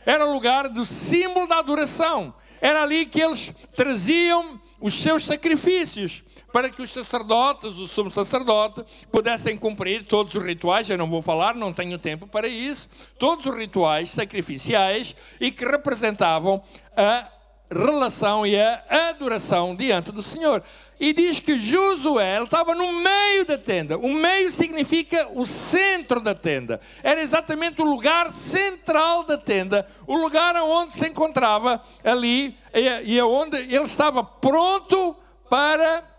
Era o lugar do símbolo da adoração. Era ali que eles traziam os seus sacrifícios, para que os sacerdotes, o sumo sacerdote, pudessem cumprir todos os rituais. Eu não vou falar, não tenho tempo para isso. Todos os rituais sacrificiais e que representavam a relação e a adoração diante do Senhor. E diz que Josué estava no meio da tenda. O meio significa o centro da tenda. Era exatamente o lugar central da tenda, o lugar onde se encontrava ali e onde ele estava pronto para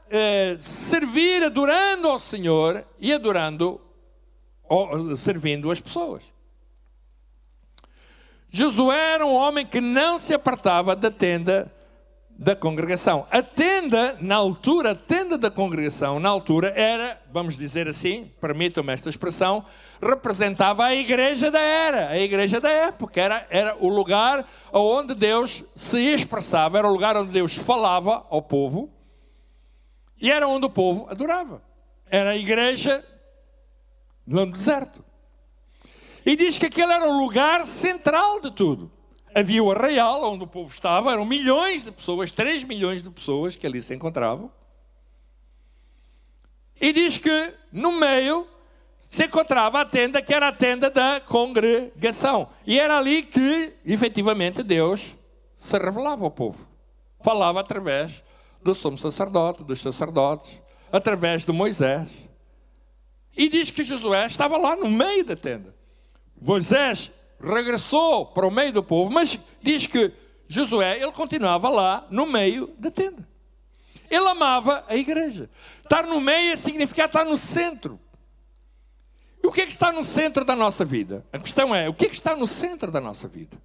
servir, adorando ao Senhor e servindo as pessoas. Josué era um homem que não se apartava da tenda da congregação. A tenda, na altura, a tenda da congregação, na altura, era, vamos dizer assim, permitam-me esta expressão, representava a igreja da era, a igreja da época. Era o lugar onde Deus se expressava, era o lugar onde Deus falava ao povo, e era onde o povo adorava. Era a igreja no deserto. E diz que aquele era o lugar central de tudo. Havia o arraial onde o povo estava, eram milhões de pessoas, 3 milhões de pessoas que ali se encontravam. E diz que no meio se encontrava a tenda, que era a tenda da congregação. E era ali que, efetivamente, Deus se revelava ao povo. Falava através do sumo sacerdote, dos sacerdotes, através de Moisés. E diz que Josué estava lá no meio da tenda. Moisés regressou para o meio do povo, mas diz que Josué, ele continuava lá no meio da tenda. Ele amava a igreja. Estar no meio significa estar no centro. E o que é que está no centro da nossa vida? A questão é, o que é que está no centro da nossa vida?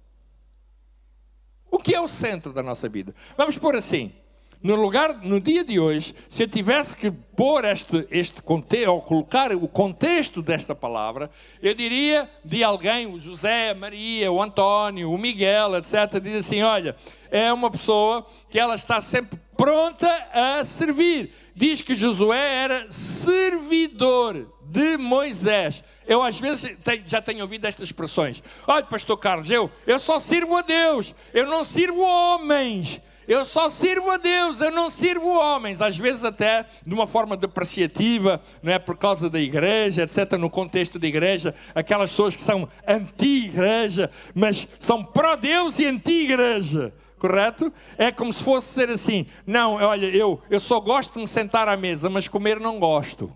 O que é o centro da nossa vida? Vamos pôr assim, no dia de hoje, se eu tivesse que pôr este contexto, ou colocar o contexto desta palavra, eu diria de alguém, o José, a Maria, o António, o Miguel, etc., diz assim, olha, é uma pessoa que ela está sempre pronta a servir. Diz que Josué era servidor de Moisés. Eu às vezes já tenho ouvido estas expressões. Olha, pastor Carlos, eu só sirvo a Deus, eu não sirvo homens. Eu só sirvo a Deus, eu não sirvo homens. Às vezes até de uma forma depreciativa, não é, por causa da igreja, etc., no contexto da igreja, aquelas pessoas que são anti-igreja, mas são pró-Deus e anti-igreja, correto? É como se fosse ser assim, não, olha, eu só gosto de me sentar à mesa, mas comer não gosto.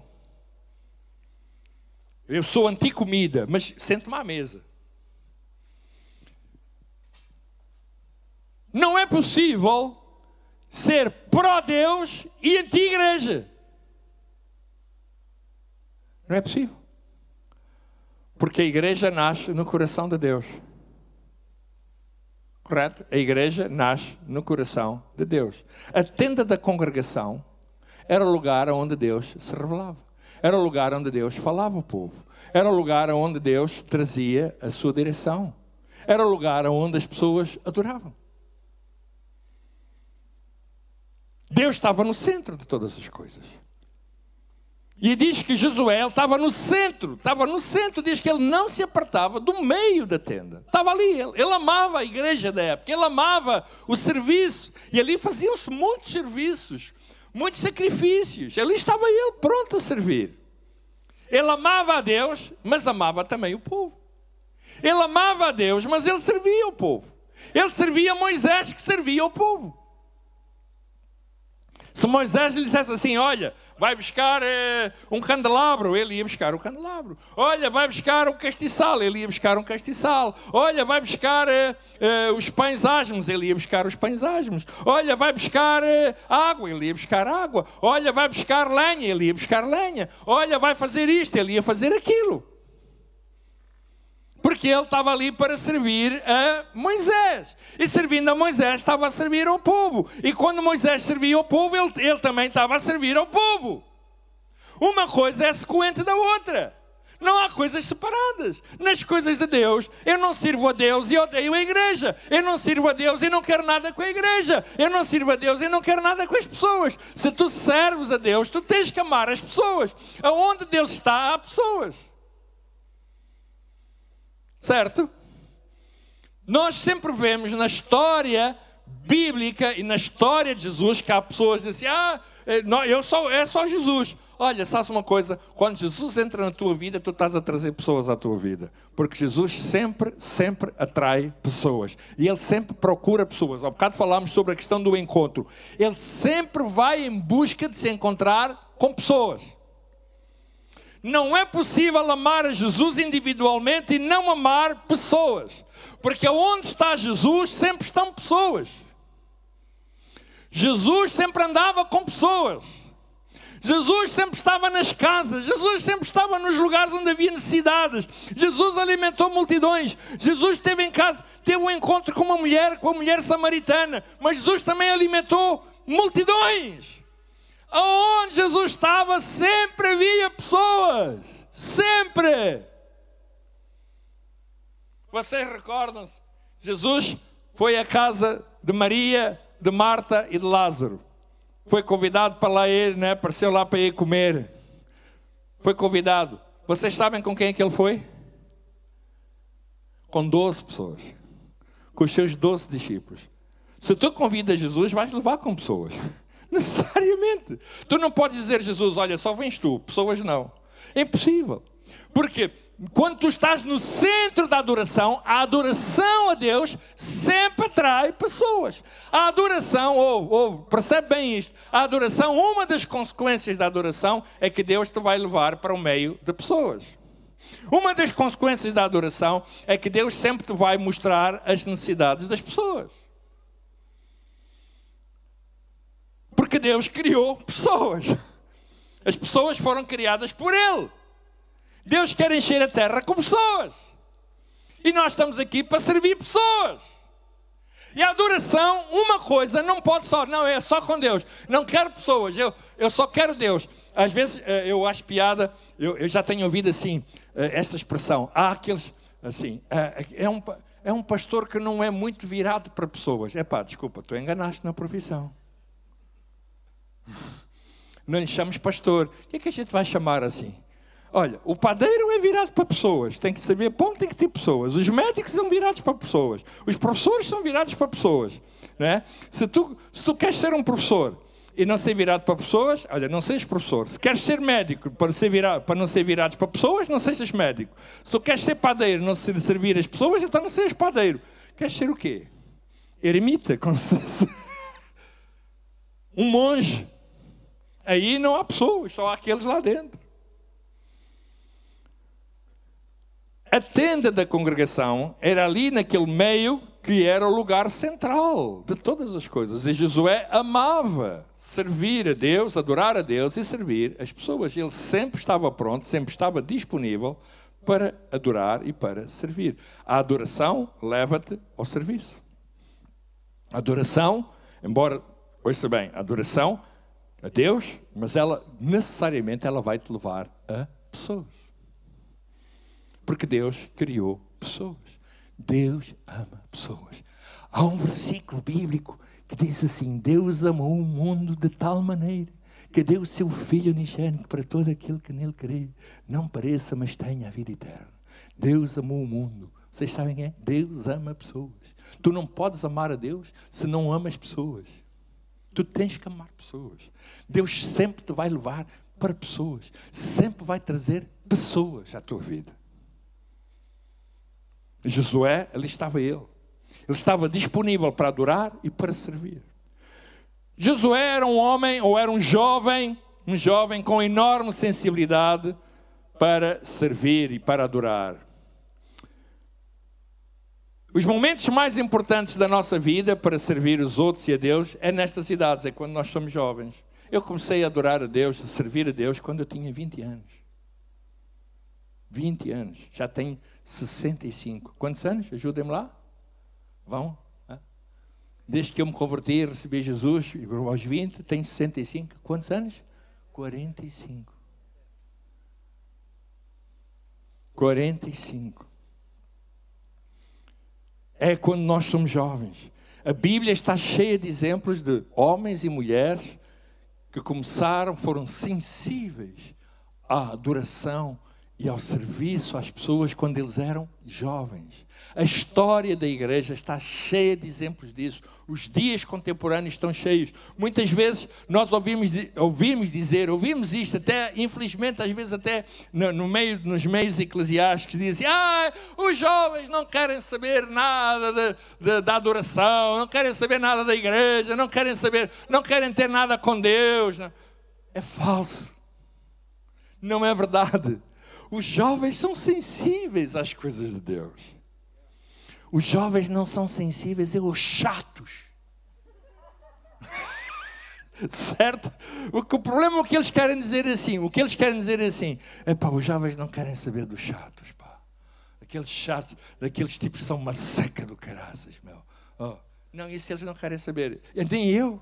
Eu sou anti-comida, mas sento-me à mesa. Não é possível ser pró-Deus e anti-igreja. Não é possível. Porque a igreja nasce no coração de Deus. Correto? A igreja nasce no coração de Deus. A tenda da congregação era o lugar onde Deus se revelava. Era o lugar onde Deus falava ao povo. Era o lugar onde Deus trazia a sua direção. Era o lugar onde as pessoas adoravam. Deus estava no centro de todas as coisas. E diz que Josué estava no centro, diz que ele não se apartava do meio da tenda. Estava ali, ele amava a igreja da época, ele amava o serviço. E ali faziam-se muitos serviços, muitos sacrifícios. Ali estava ele pronto a servir. Ele amava a Deus, mas amava também o povo. Ele amava a Deus, mas ele servia o povo. Ele servia Moisés, que servia o povo. Se Moisés lhe dissesse assim, olha, vai buscar um candelabro, ele ia buscar o candelabro. Olha, vai buscar um castiçal, ele ia buscar um castiçal. Olha, vai buscar os pães asmos, ele ia buscar os pães asmos. Olha, vai buscar água, ele ia buscar água. Olha, vai buscar lenha, ele ia buscar lenha. Olha, vai fazer isto, ele ia fazer aquilo. Porque ele estava ali para servir a Moisés. E servindo a Moisés, estava a servir ao povo. E quando Moisés servia ao povo, ele também estava a servir ao povo. Uma coisa é sequente da outra. Não há coisas separadas. Nas coisas de Deus, eu não sirvo a Deus e odeio a igreja. Eu não sirvo a Deus e não quero nada com a igreja. Eu não sirvo a Deus e não quero nada com as pessoas. Se tu serves a Deus, tu tens que amar as pessoas. Aonde Deus está, há pessoas. Certo? Nós sempre vemos na história bíblica e na história de Jesus que há pessoas que dizem assim, é só Jesus. Olha, sabes uma coisa? Quando Jesus entra na tua vida, tu estás a trazer pessoas à tua vida. Porque Jesus sempre atrai pessoas. E Ele sempre procura pessoas. Há bocado falámos sobre a questão do encontro. Ele sempre vai em busca de se encontrar com pessoas. Não é possível amar a Jesus individualmente e não amar pessoas. Porque onde está Jesus, sempre estão pessoas. Jesus sempre andava com pessoas. Jesus sempre estava nas casas. Jesus sempre estava nos lugares onde havia necessidades. Jesus alimentou multidões. Jesus esteve em casa, teve um encontro com a mulher samaritana. Mas Jesus também alimentou multidões. Aonde Jesus estava, sempre havia pessoas. Sempre. Vocês recordam-se? Jesus foi à casa de Maria, de Marta e de Lázaro. Foi convidado para lá ir, né? Apareceu lá para ir comer. Foi convidado. Vocês sabem com quem é que ele foi? Com 12 pessoas. Com os seus 12 discípulos. Se tu convidas Jesus, vais levar com pessoas. Necessariamente. Tu não podes dizer, Jesus, olha, só vens tu, pessoas não. É impossível. Porque quando tu estás no centro da adoração, a adoração a Deus sempre atrai pessoas. A adoração, percebe bem isto, a adoração, uma das consequências da adoração é que Deus te vai levar para o meio de pessoas. Uma das consequências da adoração é que Deus sempre te vai mostrar as necessidades das pessoas. Porque Deus criou pessoas. As pessoas foram criadas por Ele. Deus quer encher a terra com pessoas. E nós estamos aqui para servir pessoas. E a adoração, uma coisa, não pode só, não, é só com Deus. Não quero pessoas, eu só quero Deus. Às vezes eu acho piada, eu já tenho ouvido assim, esta expressão. Há aqueles, assim, é um pastor que não é muito virado para pessoas. Desculpa, tu enganaste na profissão. Não lhe chames pastor. O que é que a gente vai chamar assim? Olha, o padeiro é virado para pessoas. Tem que saber, tem que ter pessoas. Os médicos são virados para pessoas. Os professores são virados para pessoas. Né? Se tu queres ser um professor e não ser virado para pessoas, olha, não sejas professor. Se queres ser médico para não ser virado para pessoas, não sejas médico. Se tu queres ser padeiro e não servir as pessoas, então não sejas padeiro. Queres ser o quê? Eremita, como se fosse um monge. Aí não há pessoas, só há aqueles lá dentro. A tenda da congregação era ali naquele meio que era o lugar central de todas as coisas. E Josué amava servir a Deus, adorar a Deus e servir as pessoas. Ele sempre estava pronto, sempre estava disponível para adorar e para servir. A adoração leva-te ao serviço. A adoração, embora, ouça bem, a adoração a Deus, mas ela necessariamente ela vai te levar a pessoas. Porque Deus criou pessoas. Deus ama pessoas. Há um versículo bíblico que diz assim: Deus amou o mundo de tal maneira que deu o seu Filho unigênito para todo aquele que nele crê, não pereça, mas tenha a vida eterna. Deus amou o mundo. Vocês sabem quem é? Deus ama pessoas. Tu não podes amar a Deus se não amas pessoas. Tu tens que amar pessoas. Deus sempre te vai levar para pessoas. Sempre vai trazer pessoas à tua vida. Josué, ali estava ele. Ele estava disponível para adorar e para servir. Josué era um homem, ou era um jovem com enorme sensibilidade para servir e para adorar. Os momentos mais importantes da nossa vida para servir os outros e a Deus é nestas idades, é quando nós somos jovens. Eu comecei a adorar a Deus, a servir a Deus quando eu tinha 20 anos. 20 anos. Já tenho 65. Quantos anos? Ajudem-me lá. Vão? Desde que eu me converti e recebi Jesus, aos 20, tenho 65. Quantos anos? 45. 45. É quando nós somos jovens. A Bíblia está cheia de exemplos de homens e mulheres que começaram, foram sensíveis à adoração e ao serviço às pessoas quando eles eram jovens. A história da igreja está cheia de exemplos disso. Os dias contemporâneos estão cheios. Muitas vezes nós ouvimos isto, até, infelizmente, às vezes até nos meios eclesiásticos, dizem: os jovens não querem saber nada da adoração, não querem saber nada da igreja, não querem ter nada com Deus. É falso. Não é verdade. Os jovens são sensíveis às coisas de Deus. Os jovens não são sensíveis, os chatos. Certo? O problema é o que eles querem dizer assim. O que eles querem dizer assim: os jovens não querem saber dos chatos, pá. Aqueles chatos, daqueles tipos que são uma seca do caraças, meu. Não, isso eles não querem saber. Nem eu.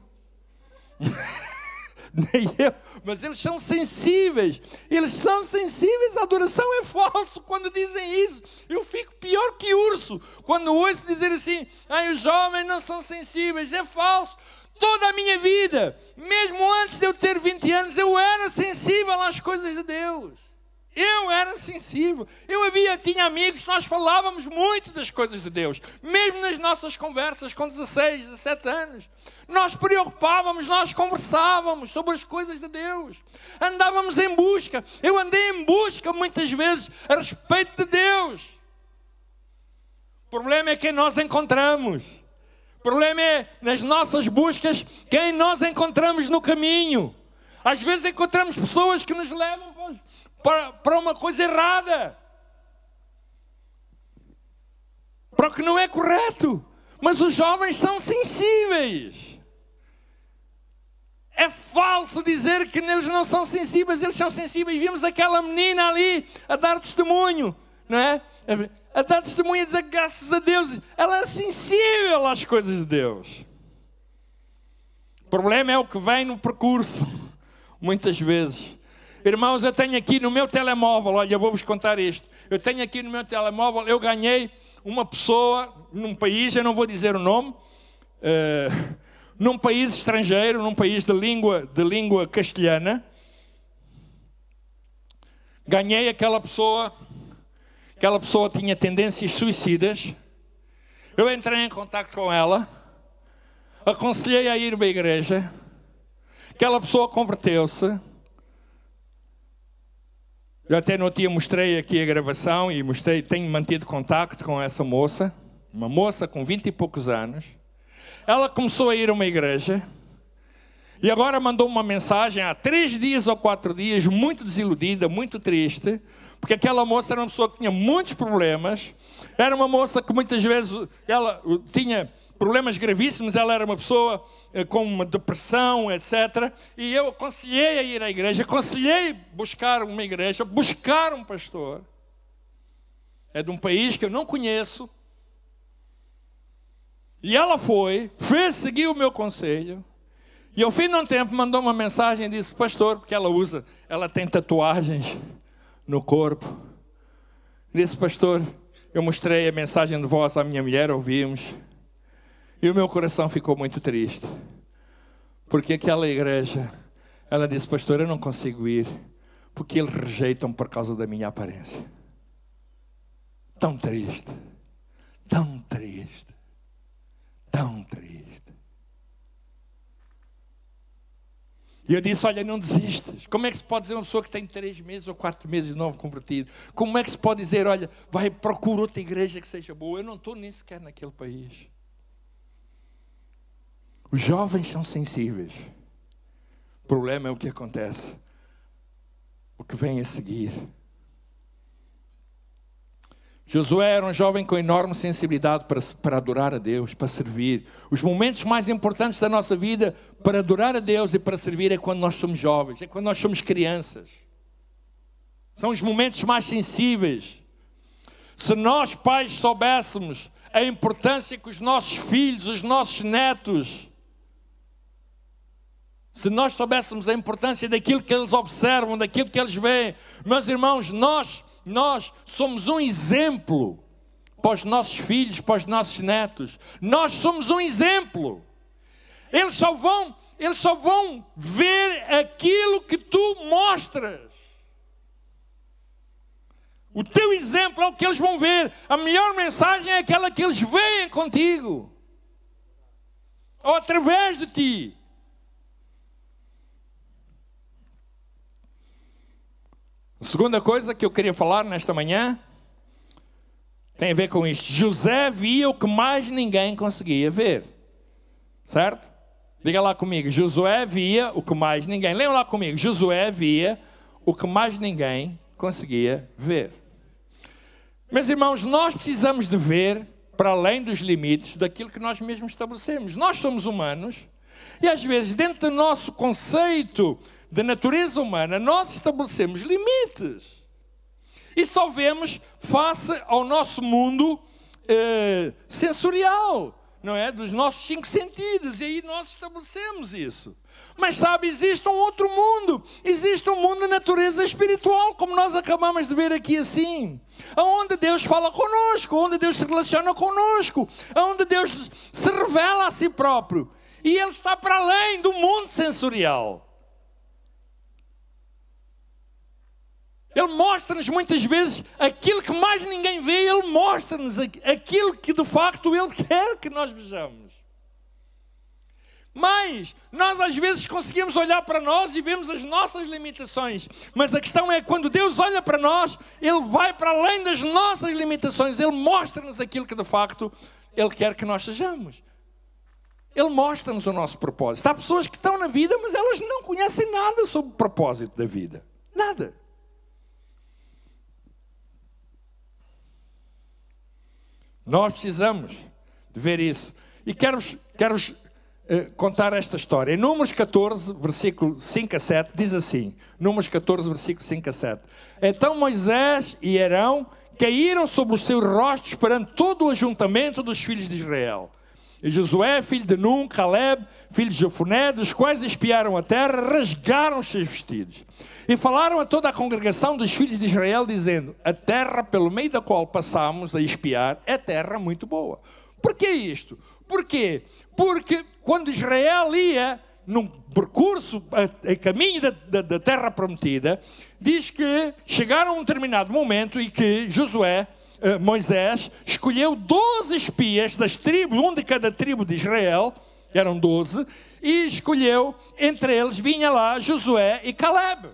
Nem eu, mas eles são sensíveis. Eles são sensíveis. A adoração é falso. Quando dizem isso, eu fico pior que urso. Quando ouço dizer assim: os jovens não são sensíveis. É falso. Toda a minha vida, mesmo antes de eu ter 20 anos, eu era sensível às coisas de Deus. Eu era sensível. Tinha amigos, nós falávamos muito das coisas de Deus. Mesmo nas nossas conversas com 16, 17 anos. Nós preocupávamos, nós conversávamos sobre as coisas de Deus. Andávamos em busca. Eu andei em busca muitas vezes a respeito de Deus. O problema é quem nós encontramos. O problema é nas nossas buscas quem nós encontramos no caminho. Às vezes encontramos pessoas que nos levam para uma coisa errada, para o que não é correto. Mas os jovens são sensíveis. É falso dizer que eles não são sensíveis. Eles são sensíveis. Vimos aquela menina ali a dar testemunho, não é? A dar testemunho, a dizer graças a Deus. Ela é sensível às coisas de Deus. O problema é o que vem no percurso, muitas vezes. Irmãos, eu tenho aqui no meu telemóvel, olha, eu vou-vos contar isto. Eu tenho aqui no meu telemóvel, eu ganhei uma pessoa num país, eu não vou dizer o nome, num país estrangeiro, num país de língua castelhana. Ganhei aquela pessoa tinha tendências suicidas. Eu entrei em contato com ela, aconselhei a ir para a igreja, aquela pessoa converteu-se. Eu até no dia mostrei aqui a gravação e tenho mantido contacto com essa moça, uma moça com 20 e poucos anos. Ela começou a ir a uma igreja e agora mandou uma mensagem há 3 dias ou 4 dias, muito desiludida, muito triste, Porque aquela moça era uma pessoa que tinha muitos problemas, era uma moça que muitas vezes ela tinha problemas gravíssimos, ela era uma pessoa com uma depressão, etc. E eu aconselhei a ir à igreja, aconselhei buscar uma igreja, buscar um pastor. É de um país que eu não conheço. E ela seguiu o meu conselho. E ao fim de um tempo mandou uma mensagem e disse: pastor, porque ela tem tatuagens no corpo. Disse: pastor, eu mostrei a mensagem de voz à minha mulher, ouvimos. E o meu coração ficou muito triste. Porque aquela igreja, ela disse: pastor, eu não consigo ir, porque eles rejeitam por causa da minha aparência. Tão triste, tão triste, tão triste. E eu disse: olha, não desistas. Como é que se pode dizer uma pessoa que tem 3 meses ou 4 meses de novo convertido? Como é que se pode dizer: olha, vai, procura outra igreja que seja boa? Eu não estou nem sequer naquele país. Os jovens são sensíveis. O problema é o que acontece, o que vem a seguir. Josué era um jovem com enorme sensibilidade para adorar a Deus, para servir. Os momentos mais importantes da nossa vida para adorar a Deus e para servir é quando nós somos jovens, é quando nós somos crianças. São os momentos mais sensíveis. Se nós, pais, soubéssemos a importância que os nossos filhos, os nossos netos, se nós soubéssemos a importância daquilo que eles observam, daquilo que eles veem, meus irmãos, nós somos um exemplo para os nossos filhos, para os nossos netos. Nós somos um exemplo. Eles só vão ver aquilo que tu mostras. O teu exemplo é o que eles vão ver. A melhor mensagem é aquela que eles veem contigo, ou através de ti. A segunda coisa que eu queria falar nesta manhã tem a ver com isto. José via o que mais ninguém conseguia ver. Certo? Diga lá comigo. Josué via o que mais ninguém. Leiam lá comigo. Josué via o que mais ninguém conseguia ver. Meus irmãos, nós precisamos de ver para além dos limites daquilo que nós mesmos estabelecemos. Nós somos humanos e às vezes dentro do nosso conceito da natureza humana, nós estabelecemos limites. E só vemos face ao nosso mundo sensorial, não é? Dos nossos 5 sentidos. E aí nós estabelecemos isso. Mas sabe, existe um outro mundo. Existe um mundo da natureza espiritual, como nós acabamos de ver aqui assim. Onde Deus fala conosco, onde Deus se relaciona conosco, onde Deus se revela a si próprio. E Ele está para além do mundo sensorial. Ele mostra-nos muitas vezes aquilo que mais ninguém vê. Ele mostra-nos aquilo que de facto Ele quer que nós vejamos. Mas nós às vezes conseguimos olhar para nós e vemos as nossas limitações. Mas a questão é, quando Deus olha para nós, Ele vai para além das nossas limitações. Ele mostra-nos aquilo que de facto Ele quer que nós sejamos. Ele mostra-nos o nosso propósito. Há pessoas que estão na vida, mas elas não conhecem nada sobre o propósito da vida. Nada. Nós precisamos de ver isso. E quero contar esta história. Em Números 14, versículo 5 a 7, diz assim. Números 14, versículo 5 a 7. Então Moisés e Arão caíram sobre os seus rostos perante todo o ajuntamento dos filhos de Israel. E Josué, filho de Nun, Caleb, filho de Jefoné, dos quais espiaram a terra, rasgaram os seus vestidos. E falaram a toda a congregação dos filhos de Israel, dizendo: a terra pelo meio da qual passamos a espiar é terra muito boa. Porquê isto? Porquê? Porque quando Israel ia num percurso a caminho da terra prometida, diz que chegaram a um determinado momento e que Moisés escolheu 12 espias das tribos, um de cada tribo de Israel, eram 12, e escolheu, entre eles vinha lá Josué e Caleb.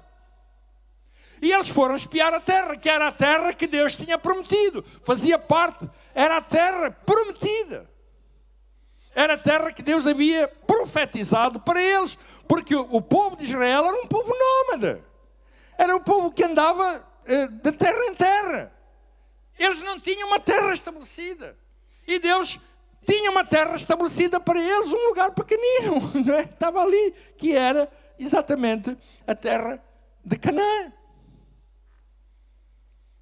E eles foram espiar a terra, que era a terra que Deus tinha prometido. Fazia parte, era a terra prometida. Era a terra que Deus havia profetizado para eles. Porque o povo de Israel era um povo nómada. Era um povo que andava de terra em terra. Eles não tinham uma terra estabelecida. E Deus tinha uma terra estabelecida para eles, um lugar pequenino, não é? Estava ali, que era exatamente a terra de Canaã.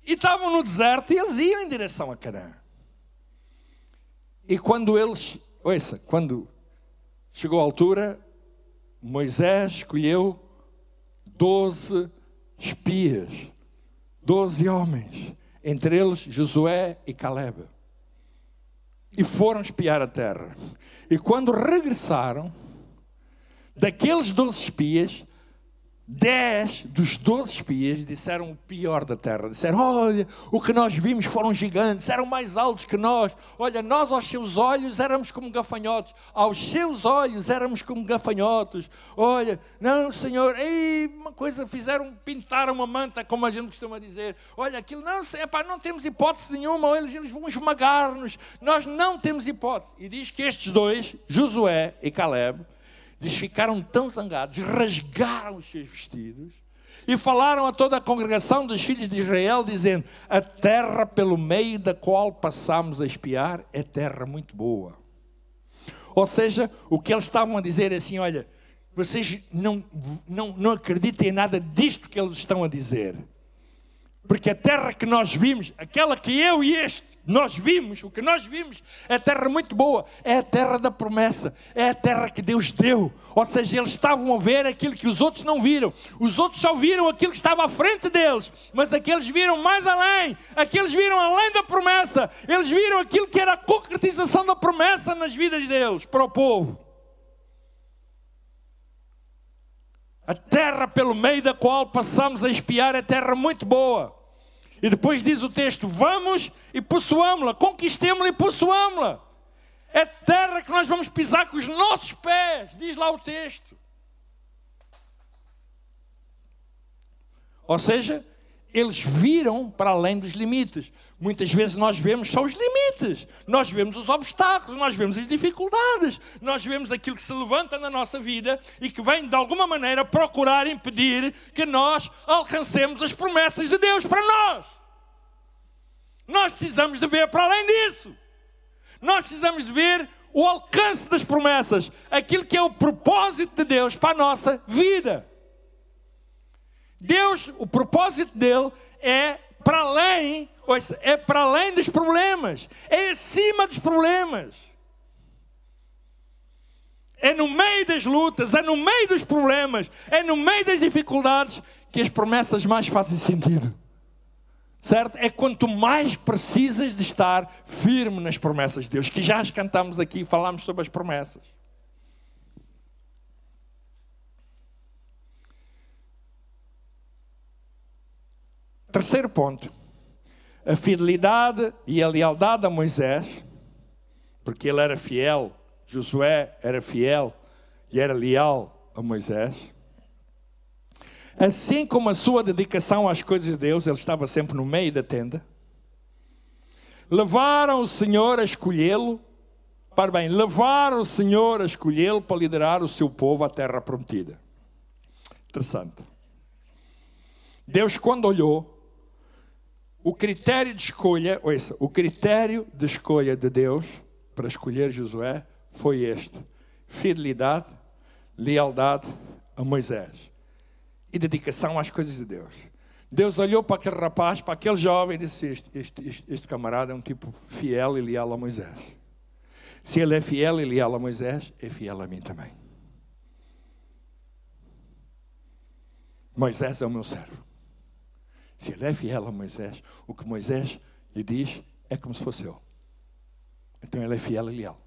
E estavam no deserto e eles iam em direção a Canaã. E quando quando chegou a altura, Moisés escolheu 12 espias, 12 homens, entre eles Josué e Caleb. E foram espiar a terra. E quando regressaram, daqueles 12 espias, 10 dos 12 espias disseram o pior da terra. Disseram, olha, o que nós vimos foram gigantes, eram mais altos que nós. Olha, nós aos seus olhos éramos como gafanhotos. Aos seus olhos éramos como gafanhotos. Olha, não, Senhor, ei, uma coisa fizeram, pintaram uma manta, como a gente costuma dizer. Olha, aquilo, não, epá, não temos hipótese nenhuma, eles vão esmagar-nos. Nós não temos hipótese. E diz que estes dois, Josué e Caleb, eles ficaram tão zangados, rasgaram os seus vestidos e falaram a toda a congregação dos filhos de Israel, dizendo, a terra pelo meio da qual passamos a espiar é terra muito boa. Ou seja, o que eles estavam a dizer é assim, olha, vocês não acreditem em nada disto que eles estão a dizer. Porque a terra que nós vimos, aquela que eu e nós vimos, o que nós vimos é a terra muito boa, é a terra da promessa, é a terra que Deus deu. Ou seja, eles estavam a ver aquilo que os outros não viram. Os outros só viram aquilo que estava à frente deles, mas aqueles viram mais além, aqueles viram além da promessa, eles viram aquilo que era a concretização da promessa nas vidas deles, para o povo. A terra pelo meio da qual passamos a espiar é terra muito boa. E depois diz o texto, vamos e possuámo-la, conquistemo-la e possuámo-la. É terra que nós vamos pisar com os nossos pés, diz lá o texto. Ou seja, eles viram para além dos limites. Muitas vezes nós vemos só os limites, nós vemos os obstáculos, nós vemos as dificuldades, nós vemos aquilo que se levanta na nossa vida e que vem de alguma maneira procurar impedir que nós alcancemos as promessas de Deus para nós. Nós precisamos de ver para além disso. Nós precisamos de ver o alcance das promessas, aquilo que é o propósito de Deus para a nossa vida. Deus, o propósito dele é para além, é para além dos problemas, é acima dos problemas. É no meio das lutas, é no meio dos problemas, é no meio das dificuldades que as promessas mais fazem sentido. Certo? É quanto mais precisas de estar firme nas promessas de Deus, que já as cantamos aqui e falamos sobre as promessas. Terceiro ponto, a fidelidade e a lealdade a Moisés, porque ele era fiel, Josué era fiel e era leal a Moisés. Assim como a sua dedicação às coisas de Deus, ele estava sempre no meio da tenda. Levaram o Senhor a escolhê-lo, levaram o Senhor a escolhê-lo para liderar o seu povo à terra prometida. Interessante. Deus, quando olhou, o critério de escolha, o critério de escolha de Deus para escolher Josué foi este: fidelidade, lealdade a Moisés e dedicação às coisas de Deus. Deus olhou para aquele rapaz, para aquele jovem e disse, este camarada é um tipo fiel e leal a Moisés. Se ele é fiel e leal a Moisés, é fiel a mim também. Moisés é o meu servo. Se ele é fiel a Moisés, o que Moisés lhe diz é como se fosse eu. Então ele é fiel e leal.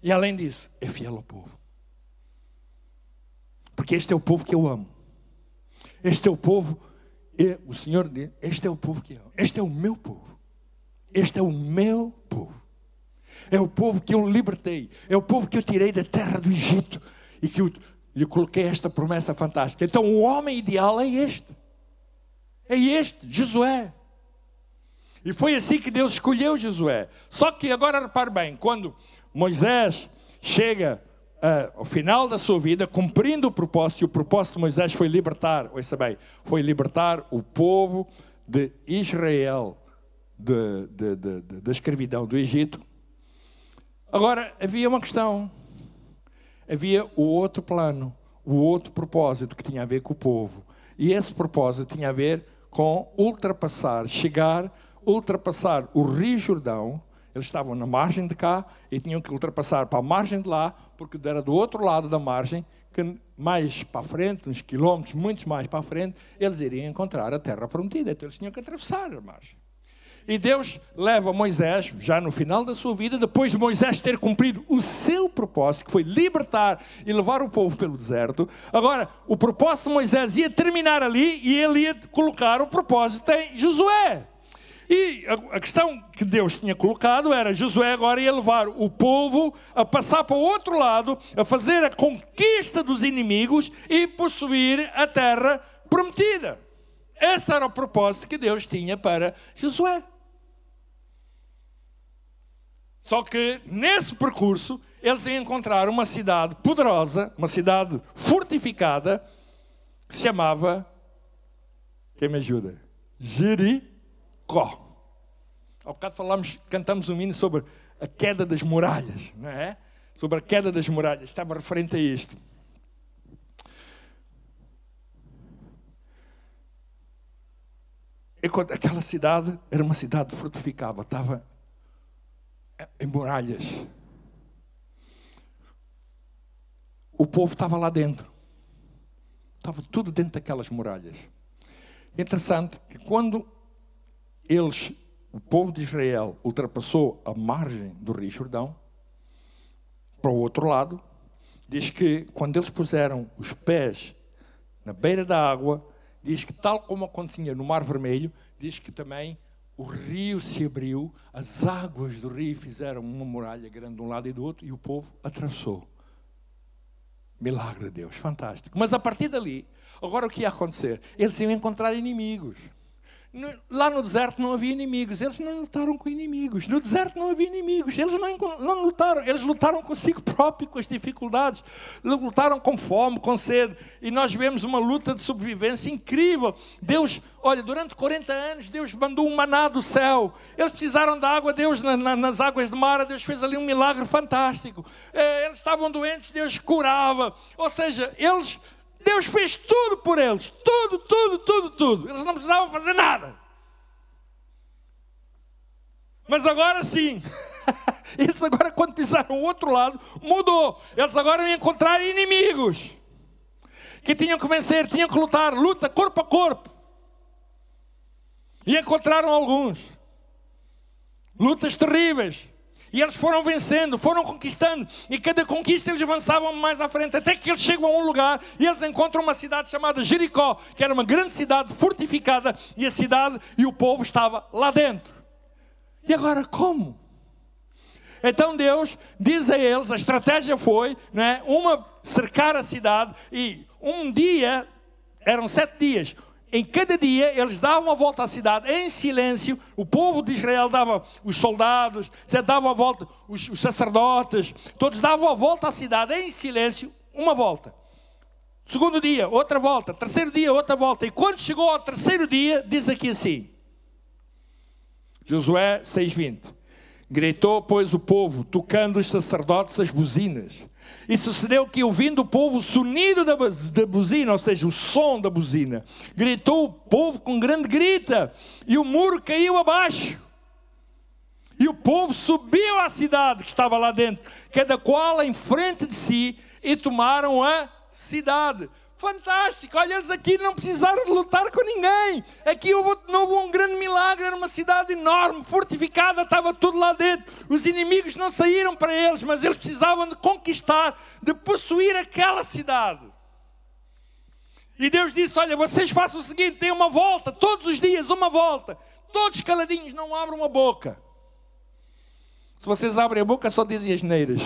E além disso, é fiel ao povo. Porque este é o povo que eu amo. Este é o povo, o Senhor diz, este é o povo que eu amo. Este é o meu povo. Este é o meu povo. É o povo que eu libertei. É o povo que eu tirei da terra do Egito. E que eu lhe coloquei esta promessa fantástica. Então o homem ideal é este. É este, Josué. E foi assim que Deus escolheu Josué. Só que agora repare bem, quando Moisés chega ao final da sua vida, cumprindo o propósito, e o propósito de Moisés foi libertar, ouça bem, foi libertar o povo de Israel da escravidão do Egito. Agora, havia uma questão, havia o outro plano, o outro propósito que tinha a ver com o povo. E esse propósito tinha a ver com ultrapassar o Rio Jordão. Eles estavam na margem de cá e tinham que ultrapassar para a margem de lá, porque era do outro lado da margem, que mais para a frente, uns quilómetros, muitos mais para a frente, eles iriam encontrar a terra prometida. Então eles tinham que atravessar a margem. E Deus leva Moisés, já no final da sua vida, depois de Moisés ter cumprido o seu propósito, que foi libertar e levar o povo pelo deserto. Agora, o propósito de Moisés ia terminar ali e ele ia colocar o propósito em Josué. E a questão que Deus tinha colocado era: Josué agora ia levar o povo a passar para o outro lado, a fazer a conquista dos inimigos e possuir a terra prometida. Esse era o propósito que Deus tinha para Josué. Só que nesse percurso eles iam encontrar uma cidade poderosa, uma cidade fortificada, que se chamava, quem me ajuda? Jericó. Há bocado cantamos um hino sobre a queda das muralhas, não é? Sobre a queda das muralhas, estava referente a isto. Aquela cidade era uma cidade fortificada, estava em muralhas. O povo estava lá dentro. Estava tudo dentro daquelas muralhas. Interessante que quando o povo de Israel ultrapassou a margem do Rio Jordão, para o outro lado, diz que quando eles puseram os pés na beira da água, diz que tal como acontecia no Mar Vermelho, diz que também o rio se abriu, as águas do rio fizeram uma muralha grande de um lado e do outro, e o povo atravessou. Milagre de Deus, fantástico. Mas a partir dali, agora o que ia acontecer? Eles iam encontrar inimigos. Lá no deserto não havia inimigos, eles não lutaram com inimigos. No deserto não havia inimigos, eles não lutaram. Eles lutaram consigo próprio, com as dificuldades. Lutaram com fome, com sede. E nós vemos uma luta de sobrevivência incrível. Deus, olha, durante 40 anos, Deus mandou um maná do céu. Eles precisaram da água, Deus, nas águas de mar, Deus fez ali um milagre fantástico. Eles estavam doentes, Deus curava. Ou seja, Deus fez tudo por eles. Tudo. Eles não precisavam fazer nada. Mas agora sim. Eles agora, quando pisaram o outro lado, mudou. Eles agora iam encontrar inimigos. Que tinham que vencer, tinham que lutar. Luta corpo a corpo. E encontraram alguns. Lutas terríveis. E eles foram vencendo, foram conquistando. E cada conquista eles avançavam mais à frente. Até que eles chegam a um lugar e eles encontram uma cidade chamada Jericó. Que era uma grande cidade fortificada. E a cidade e o povo estava lá dentro. E agora como? Então Deus diz a eles, a estratégia foi, né, cercar a cidade. E um dia, eram 7 dias. Em cada dia, eles davam a volta à cidade em silêncio. O povo de Israel dava, os soldados, davam a volta, os sacerdotes, todos davam a volta à cidade em silêncio, uma volta. Segundo dia, outra volta. Terceiro dia, outra volta. E quando chegou ao terceiro dia, diz aqui assim, Josué 6:20. Gritou, pois, o povo, tocando os sacerdotes as buzinas. E sucedeu que, ouvindo o povo o sonido da buzina, ou seja, o som da buzina, gritou o povo com grande grita, e o muro caiu abaixo. E o povo subiu à cidade que estava lá dentro, cada qual em frente de si, e tomaram a cidade. Fantástico! Olha, eles aqui não precisaram de lutar com ninguém. Aqui não houve um grande milagre, era uma cidade enorme, fortificada, estava tudo lá dentro. Os inimigos não saíram para eles, mas eles precisavam de conquistar, de possuir aquela cidade. E Deus disse, olha, vocês façam o seguinte, deem uma volta, todos os dias uma volta. Todos caladinhos, não abram a boca. Se vocês abrem a boca, só dizem asneiras.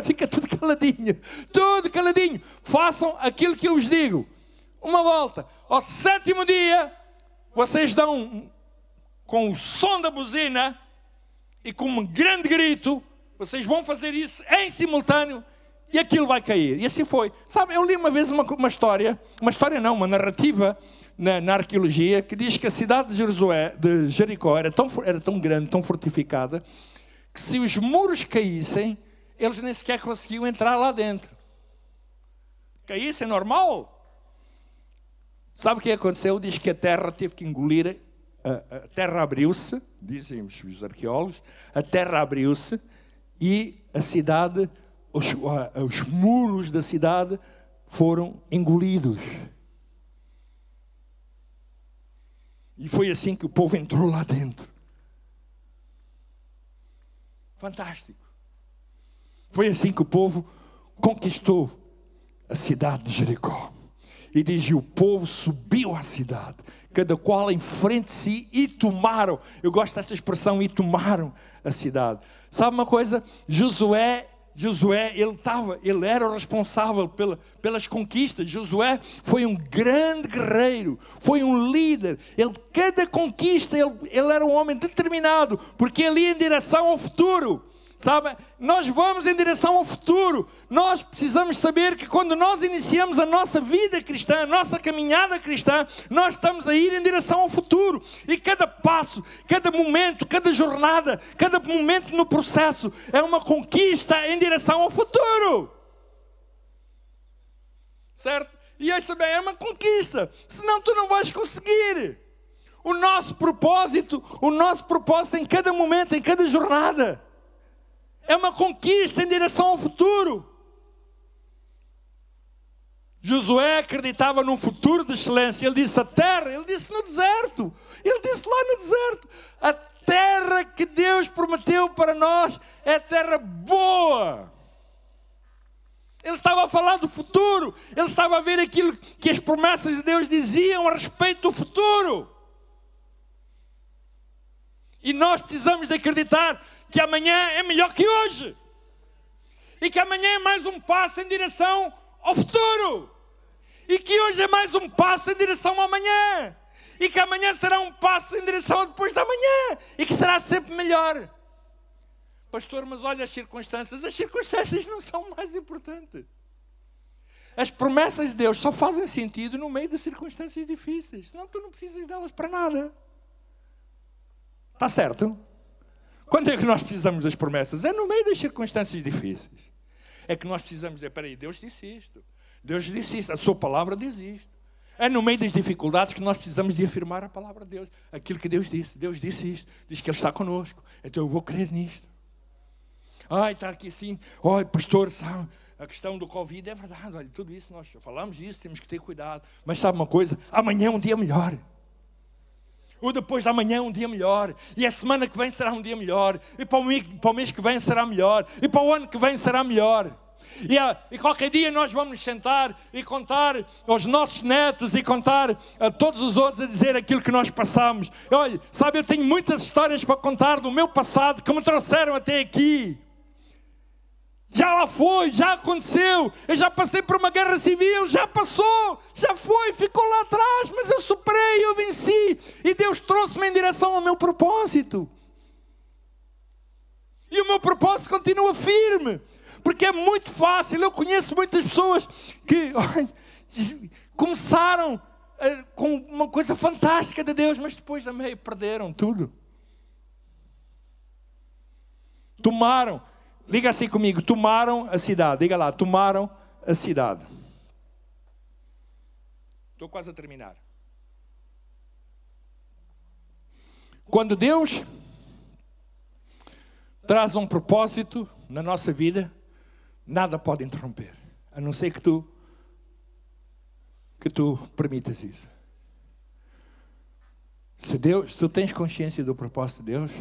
Fica tudo caladinho. Façam aquilo que eu vos digo. Uma volta. Ao 7º dia, vocês dão com o som da buzina e com um grande grito, Vocês vão fazer isso em simultâneo e aquilo vai cair. E assim foi. Sabe, eu li uma vez uma narrativa na arqueologia que diz que a cidade de Jericó era tão grande, tão fortificada, que se os muros caíssem, eles nem sequer conseguiam entrar lá dentro. Caíssem normal. Sabe o que aconteceu? Diz que a terra teve que engolir, a terra abriu-se, dizem os arqueólogos, a terra abriu-se e a cidade, os muros da cidade foram engolidos. E foi assim que o povo entrou lá dentro. Fantástico. Foi assim que o povo conquistou a cidade de Jericó. E diz, o povo subiu à cidade, cada qual em frente de si, e tomaram. Eu gosto desta expressão, e tomaram a cidade. Sabe uma coisa? Josué, ele era o responsável pelas conquistas. Josué foi um grande guerreiro, foi um líder. Cada conquista, ele era um homem determinado, porque ele ia em direção ao futuro. Sabe, nós vamos em direção ao futuro. Nós precisamos saber que quando nós iniciamos a nossa vida cristã, a nossa caminhada cristã, nós estamos a ir em direção ao futuro. E cada passo, cada momento, cada jornada, cada momento no processo é uma conquista em direção ao futuro. Certo? E isso também é uma conquista. Senão tu não vais conseguir. O nosso propósito em cada momento, em cada jornada, é uma conquista em direção ao futuro. Josué acreditava num futuro de excelência. Ele disse a terra, ele disse no deserto. Ele disse lá no deserto, a terra que Deus prometeu para nós é terra boa. Ele estava a falar do futuro. Ele estava a ver aquilo que as promessas de Deus diziam a respeito do futuro. E nós precisamos de acreditar que amanhã é melhor que hoje. E que amanhã é mais um passo em direção ao futuro. E que hoje é mais um passo em direção ao amanhã. E que amanhã será um passo em direção ao depois da manhã. E que será sempre melhor. Pastor, mas olha as circunstâncias não são mais importantes. As promessas de Deus só fazem sentido no meio de circunstâncias difíceis. Senão tu não precisas delas para nada. Está certo? Quando é que nós precisamos das promessas? É no meio das circunstâncias difíceis. É que nós precisamos dizer, peraí, Deus disse isto. Deus disse isto. A sua palavra diz isto. É no meio das dificuldades que nós precisamos de afirmar a palavra de Deus. Aquilo que Deus disse. Deus disse isto. Diz que Ele está connosco. Então eu vou crer nisto. Ai, está aqui assim. Olha, pastor, sabe, a questão do Covid é verdade. Olha, tudo isso nós falamos disso, temos que ter cuidado. Mas sabe uma coisa? Amanhã é um dia melhor. Ou depois de amanhã um dia melhor. E a semana que vem será um dia melhor. E para o mês que vem será melhor. E para o ano que vem será melhor. E qualquer dia nós vamos nos sentar e contar aos nossos netos e contar a todos os outros a dizer aquilo que nós passamos. Olha, sabe, eu tenho muitas histórias para contar do meu passado que me trouxeram até aqui. Já lá foi, já aconteceu. Eu já passei por uma guerra civil, já passou, já foi, ficou lá atrás, mas eu superei, eu venci. E Deus trouxe-me em direção ao meu propósito. E o meu propósito continua firme. Porque é muito fácil. Eu conheço muitas pessoas que começaram com uma coisa fantástica de Deus, mas depois a meio perderam tudo. Tomaram. Liga assim comigo, tomaram a cidade. Diga lá, tomaram a cidade. Estou quase a terminar. Quando Deus traz um propósito na nossa vida, nada pode interromper. A não ser que tu permitas isso. Se tu tens consciência do propósito de Deus,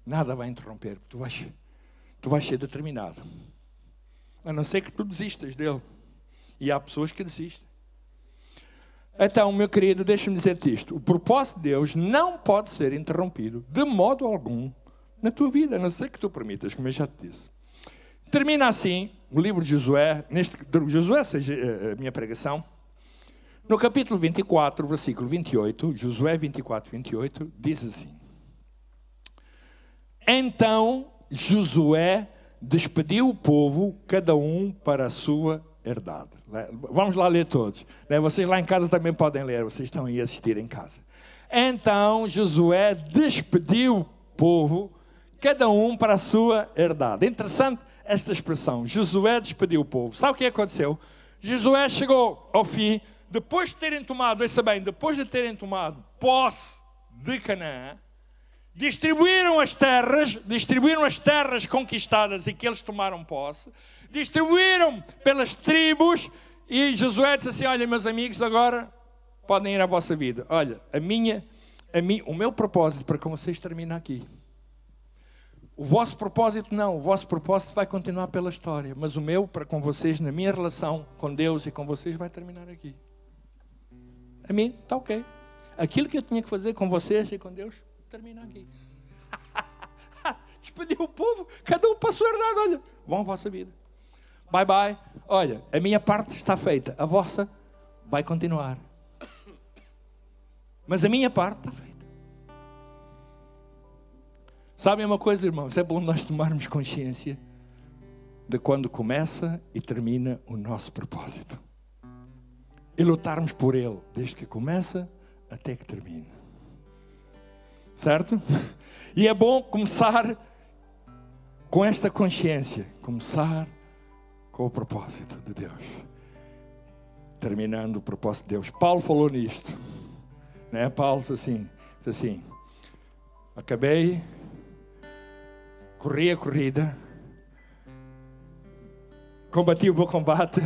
nada vai interromper. Tu vais ser determinado. A não ser que tu desistas dele. E há pessoas que desistem. Então, meu querido, deixa-me dizer-te isto. O propósito de Deus não pode ser interrompido de modo algum na tua vida. A não ser que tu permitas, como eu já te disse. Termina assim o livro de Josué. Josué seja a minha pregação. No capítulo 24, versículo 28. Josué 24, 28. Diz assim. Então Josué despediu o povo, cada um para a sua herdade. Vamos lá ler todos. Vocês lá em casa também podem ler, vocês estão aí a assistir em casa. Então Josué despediu o povo, cada um para a sua herdade. É interessante esta expressão, Josué despediu o povo. Sabe o que aconteceu? Josué chegou ao fim, depois de terem tomado, ouça bem, depois de terem tomado posse de Canaã, distribuíram as terras conquistadas e que eles tomaram posse, distribuíram pelas tribos, e Josué disse assim: olha, meus amigos, agora podem ir à vossa vida. Olha, o meu propósito para com vocês termina aqui. O vosso propósito não, o vosso propósito vai continuar pela história, mas o meu para com vocês, na minha relação com Deus e com vocês, vai terminar aqui. A mim, está ok. Aquilo que eu tinha que fazer com vocês e com Deus, termina aqui. Despediu o povo, cada um para a sua herdade. Olha, vão à vossa vida. Bye bye. Olha, a minha parte está feita, a vossa vai continuar. Mas a minha parte está feita. Sabem uma coisa, irmãos? É bom nós tomarmos consciência de quando começa e termina o nosso propósito. E lutarmos por ele, desde que começa até que termine. Certo? E é bom começar com esta consciência. Começar com o propósito de Deus. Terminando o propósito de Deus. Paulo falou nisto. Né? Paulo disse assim, corri a corrida, combati o bom combate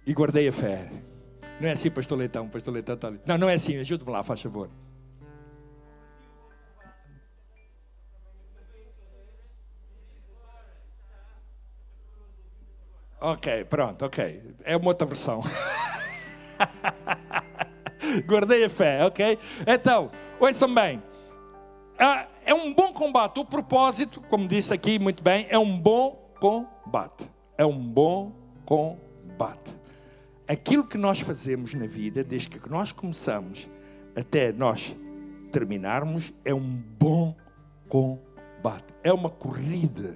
e guardei a fé. Não é assim, pastor Leitão está ali. Não é assim, ajude-me lá, faz favor. Ok, pronto, ok. É uma outra versão. Guardei a fé, ok? Então, ouçam bem. É um bom combate. O propósito, como disse aqui muito bem, é um bom combate. É um bom combate. Aquilo que nós fazemos na vida, desde que nós começamos até nós terminarmos, é um bom combate. É uma corrida.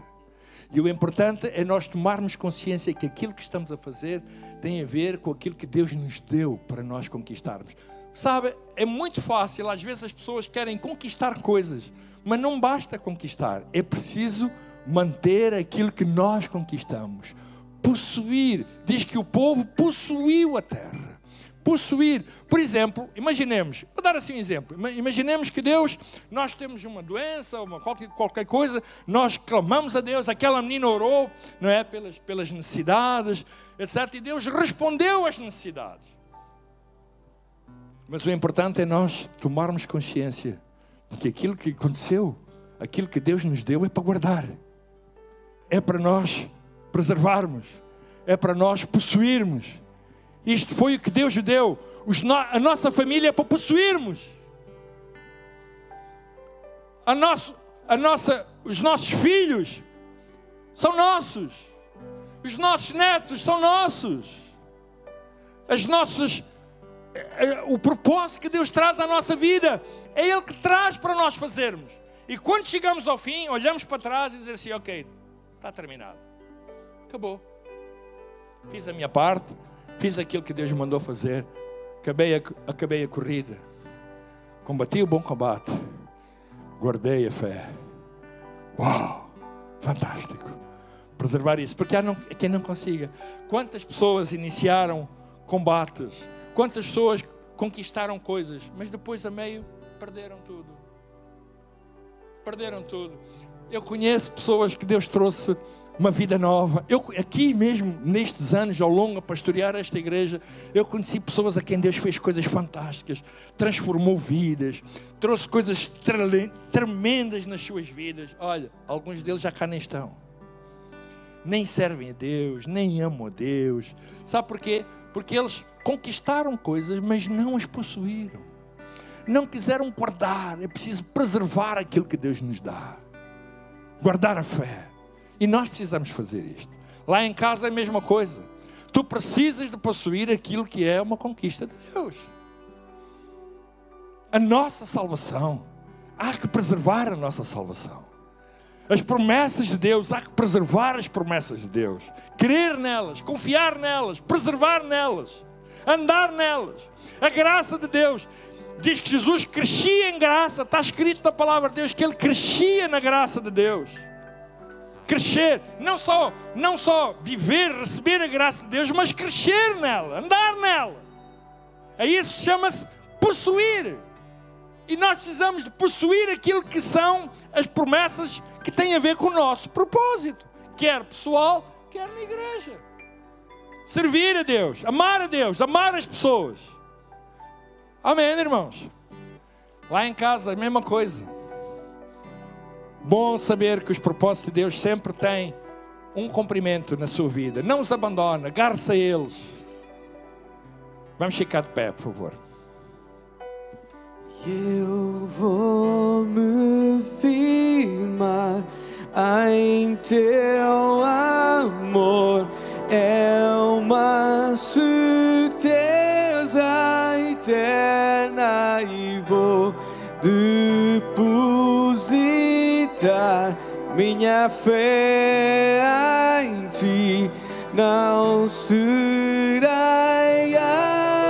E o importante é nós tomarmos consciência que aquilo que estamos a fazer tem a ver com aquilo que Deus nos deu para nós conquistarmos. Sabe, é muito fácil, às vezes as pessoas querem conquistar coisas, mas não basta conquistar, é preciso manter aquilo que nós conquistamos. Possuir, diz que o povo possuiu a terra. Possuir, por exemplo, imaginemos, vou dar assim um exemplo, imaginemos que Deus, nós temos uma doença, qualquer coisa, nós clamamos a Deus, aquela menina orou, não é, pelas necessidades, etc, e Deus respondeu às necessidades. Mas o importante é nós tomarmos consciência de que aquilo que aconteceu, aquilo que Deus nos deu é para guardar, é para nós preservarmos, é para nós possuirmos. Isto foi o que Deus nos deu. A nossa família é para possuirmos. Os nossos filhos são nossos. Os nossos netos são nossos. O propósito que Deus traz à nossa vida é Ele que traz para nós fazermos. E quando chegamos ao fim, olhamos para trás e dizemos assim: ok, está terminado. Acabou. Fiz a minha parte. Fiz aquilo que Deus me mandou fazer. Acabei a corrida. Combati o bom combate. Guardei a fé. Uau! Fantástico. Preservar isso. Porque há quem não consiga. Quantas pessoas iniciaram combates? Quantas pessoas conquistaram coisas? Mas depois a meio perderam tudo. Perderam tudo. Eu conheço pessoas que Deus trouxe uma vida nova. Eu aqui mesmo, nestes anos, ao longo a pastorear esta igreja, eu conheci pessoas a quem Deus fez coisas fantásticas, transformou vidas, trouxe coisas tremendas nas suas vidas. Olha, alguns deles já cá nem estão. Nem servem a Deus, nem amam a Deus. Sabe porquê? Porque eles conquistaram coisas, mas não as possuíram. Não quiseram guardar. É preciso preservar aquilo que Deus nos dá. Guardar a fé. E nós precisamos fazer isto. Lá em casa é a mesma coisa. Tu precisas de possuir aquilo que é uma conquista de Deus. A nossa salvação. Há que preservar a nossa salvação. As promessas de Deus, há que preservar as promessas de Deus. Crer nelas, confiar nelas, preservar nelas, andar nelas. A graça de Deus, diz que Jesus crescia em graça. Está escrito na palavra de Deus que Ele crescia na graça de Deus. Crescer, não só viver, receber a graça de Deus, mas crescer nela, andar nela. A isso chama-se possuir. E nós precisamos de possuir aquilo que são as promessas que têm a ver com o nosso propósito, quer pessoal, quer na igreja. Servir a Deus, amar as pessoas. Amém, irmãos? Lá em casa, a mesma coisa. Bom saber que os propósitos de Deus sempre têm um cumprimento na sua vida. Não os abandona, agarre-se a eles. Vamos ficar de pé, por favor. Eu vou me firmar em teu amor, é uma certeza eterna e vou depositar minha fé em ti, não serei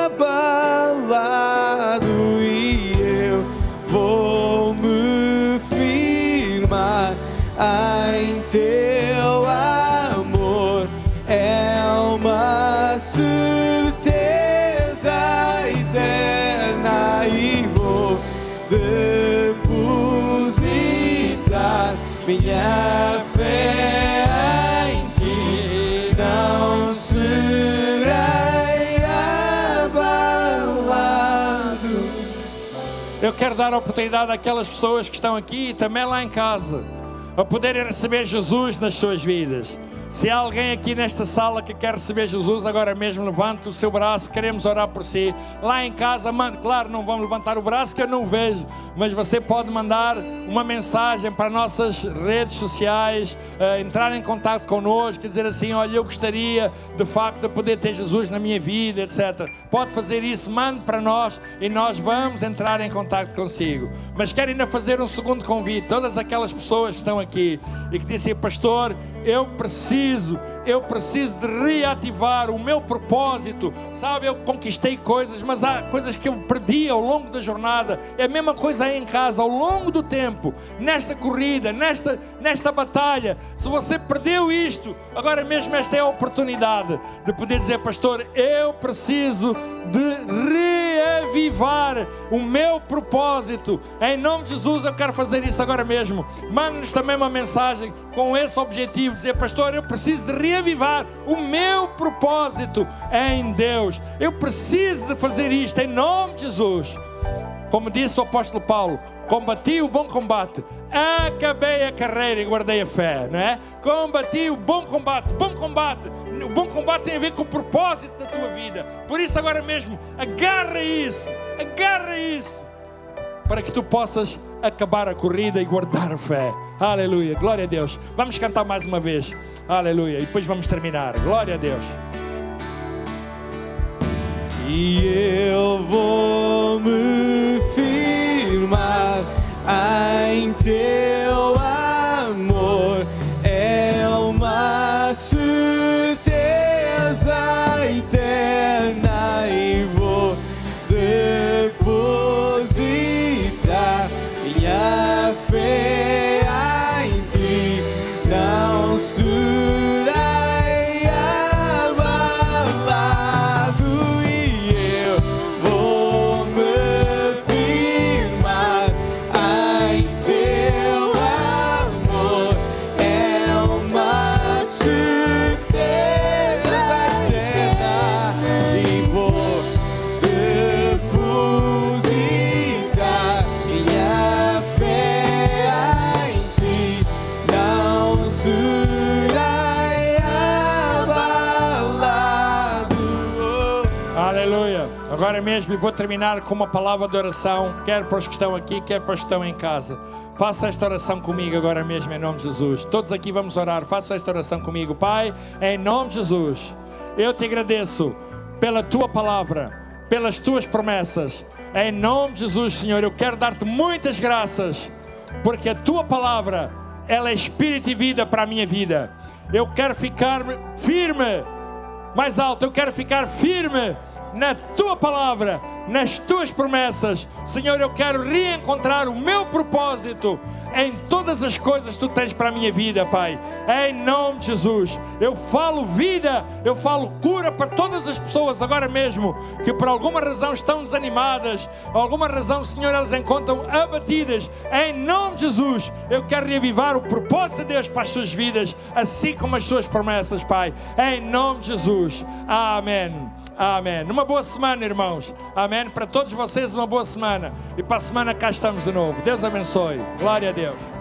abalado e eu vou me firmar em teu amor, é uma certeza eterna e vou depositar minha fé em ti, não serei abalado. Eu quero dar a oportunidade àquelas pessoas que estão aqui e também lá em casa a poderem receber Jesus nas suas vidas. Se há alguém aqui nesta sala que quer receber Jesus agora mesmo, levante o seu braço, queremos orar por si. Lá em casa, mande, claro, não vamos levantar o braço que eu não vejo, mas você pode mandar uma mensagem para nossas redes sociais, entrar em contato connosco e dizer assim, olha, eu gostaria de facto de poder ter Jesus na minha vida, etc. Pode fazer isso, mande para nós e nós vamos entrar em contato consigo. Mas quero ainda fazer um segundo convite, todas aquelas pessoas que estão aqui e que dizem, pastor, eu preciso de reativar o meu propósito. Sabe, eu conquistei coisas, mas há coisas que eu perdi ao longo da jornada. É a mesma coisa aí em casa, ao longo do tempo, nesta corrida, nesta batalha. Se você perdeu isto, agora mesmo esta é a oportunidade de poder dizer, pastor, eu preciso de reavivar o meu propósito. Em nome de Jesus eu quero fazer isso agora mesmo. Mande-nos também uma mensagem com esse objetivo, dizer, pastor, eu preciso de reavivar o meu propósito em Deus. Eu preciso de fazer isto em nome de Jesus. Como disse o apóstolo Paulo, combati o bom combate, acabei a carreira e guardei a fé, não é? Combati o bom combate, bom combate. O bom combate tem a ver com o propósito da tua vida. Por isso agora mesmo, agarra isso, para que tu possas acabar a corrida e guardar a fé. Aleluia, glória a Deus. Vamos cantar mais uma vez, aleluia, e depois vamos terminar, glória a Deus. E eu vou me firmar em teu amor, é uma certeza eterna e vou depositar minha fé em ti, não serei abalado e eu vou me firmar em teu amor, é uma certeza eterna e vou depositar minha fé em ti, não serei abalado. Aleluia. Agora mesmo eu vou terminar com uma palavra de oração, quer para os que estão aqui, quer para os que estão em casa. Faça esta oração comigo agora mesmo em nome de Jesus. Todos aqui vamos orar, faça esta oração comigo. Pai, em nome de Jesus, eu te agradeço pela tua palavra, pelas tuas promessas. Em nome de Jesus, Senhor, eu quero dar-te muitas graças, porque a tua palavra ela é espírito e vida para a minha vida. Eu quero ficar firme, mais alto, eu quero ficar firme na Tua palavra, nas Tuas promessas. Senhor, eu quero reencontrar o meu propósito em todas as coisas que Tu tens para a minha vida, Pai. Em nome de Jesus, eu falo vida, eu falo cura para todas as pessoas agora mesmo, que por alguma razão estão desanimadas, alguma razão, Senhor, elas encontram abatidas. Em nome de Jesus, eu quero reavivar o propósito de Deus para as suas vidas, assim como as suas promessas, Pai. Em nome de Jesus. Amém. Amém. Uma boa semana, irmãos. Amém. Para todos vocês, uma boa semana. E para a semana cá estamos de novo. Deus abençoe. Glória a Deus.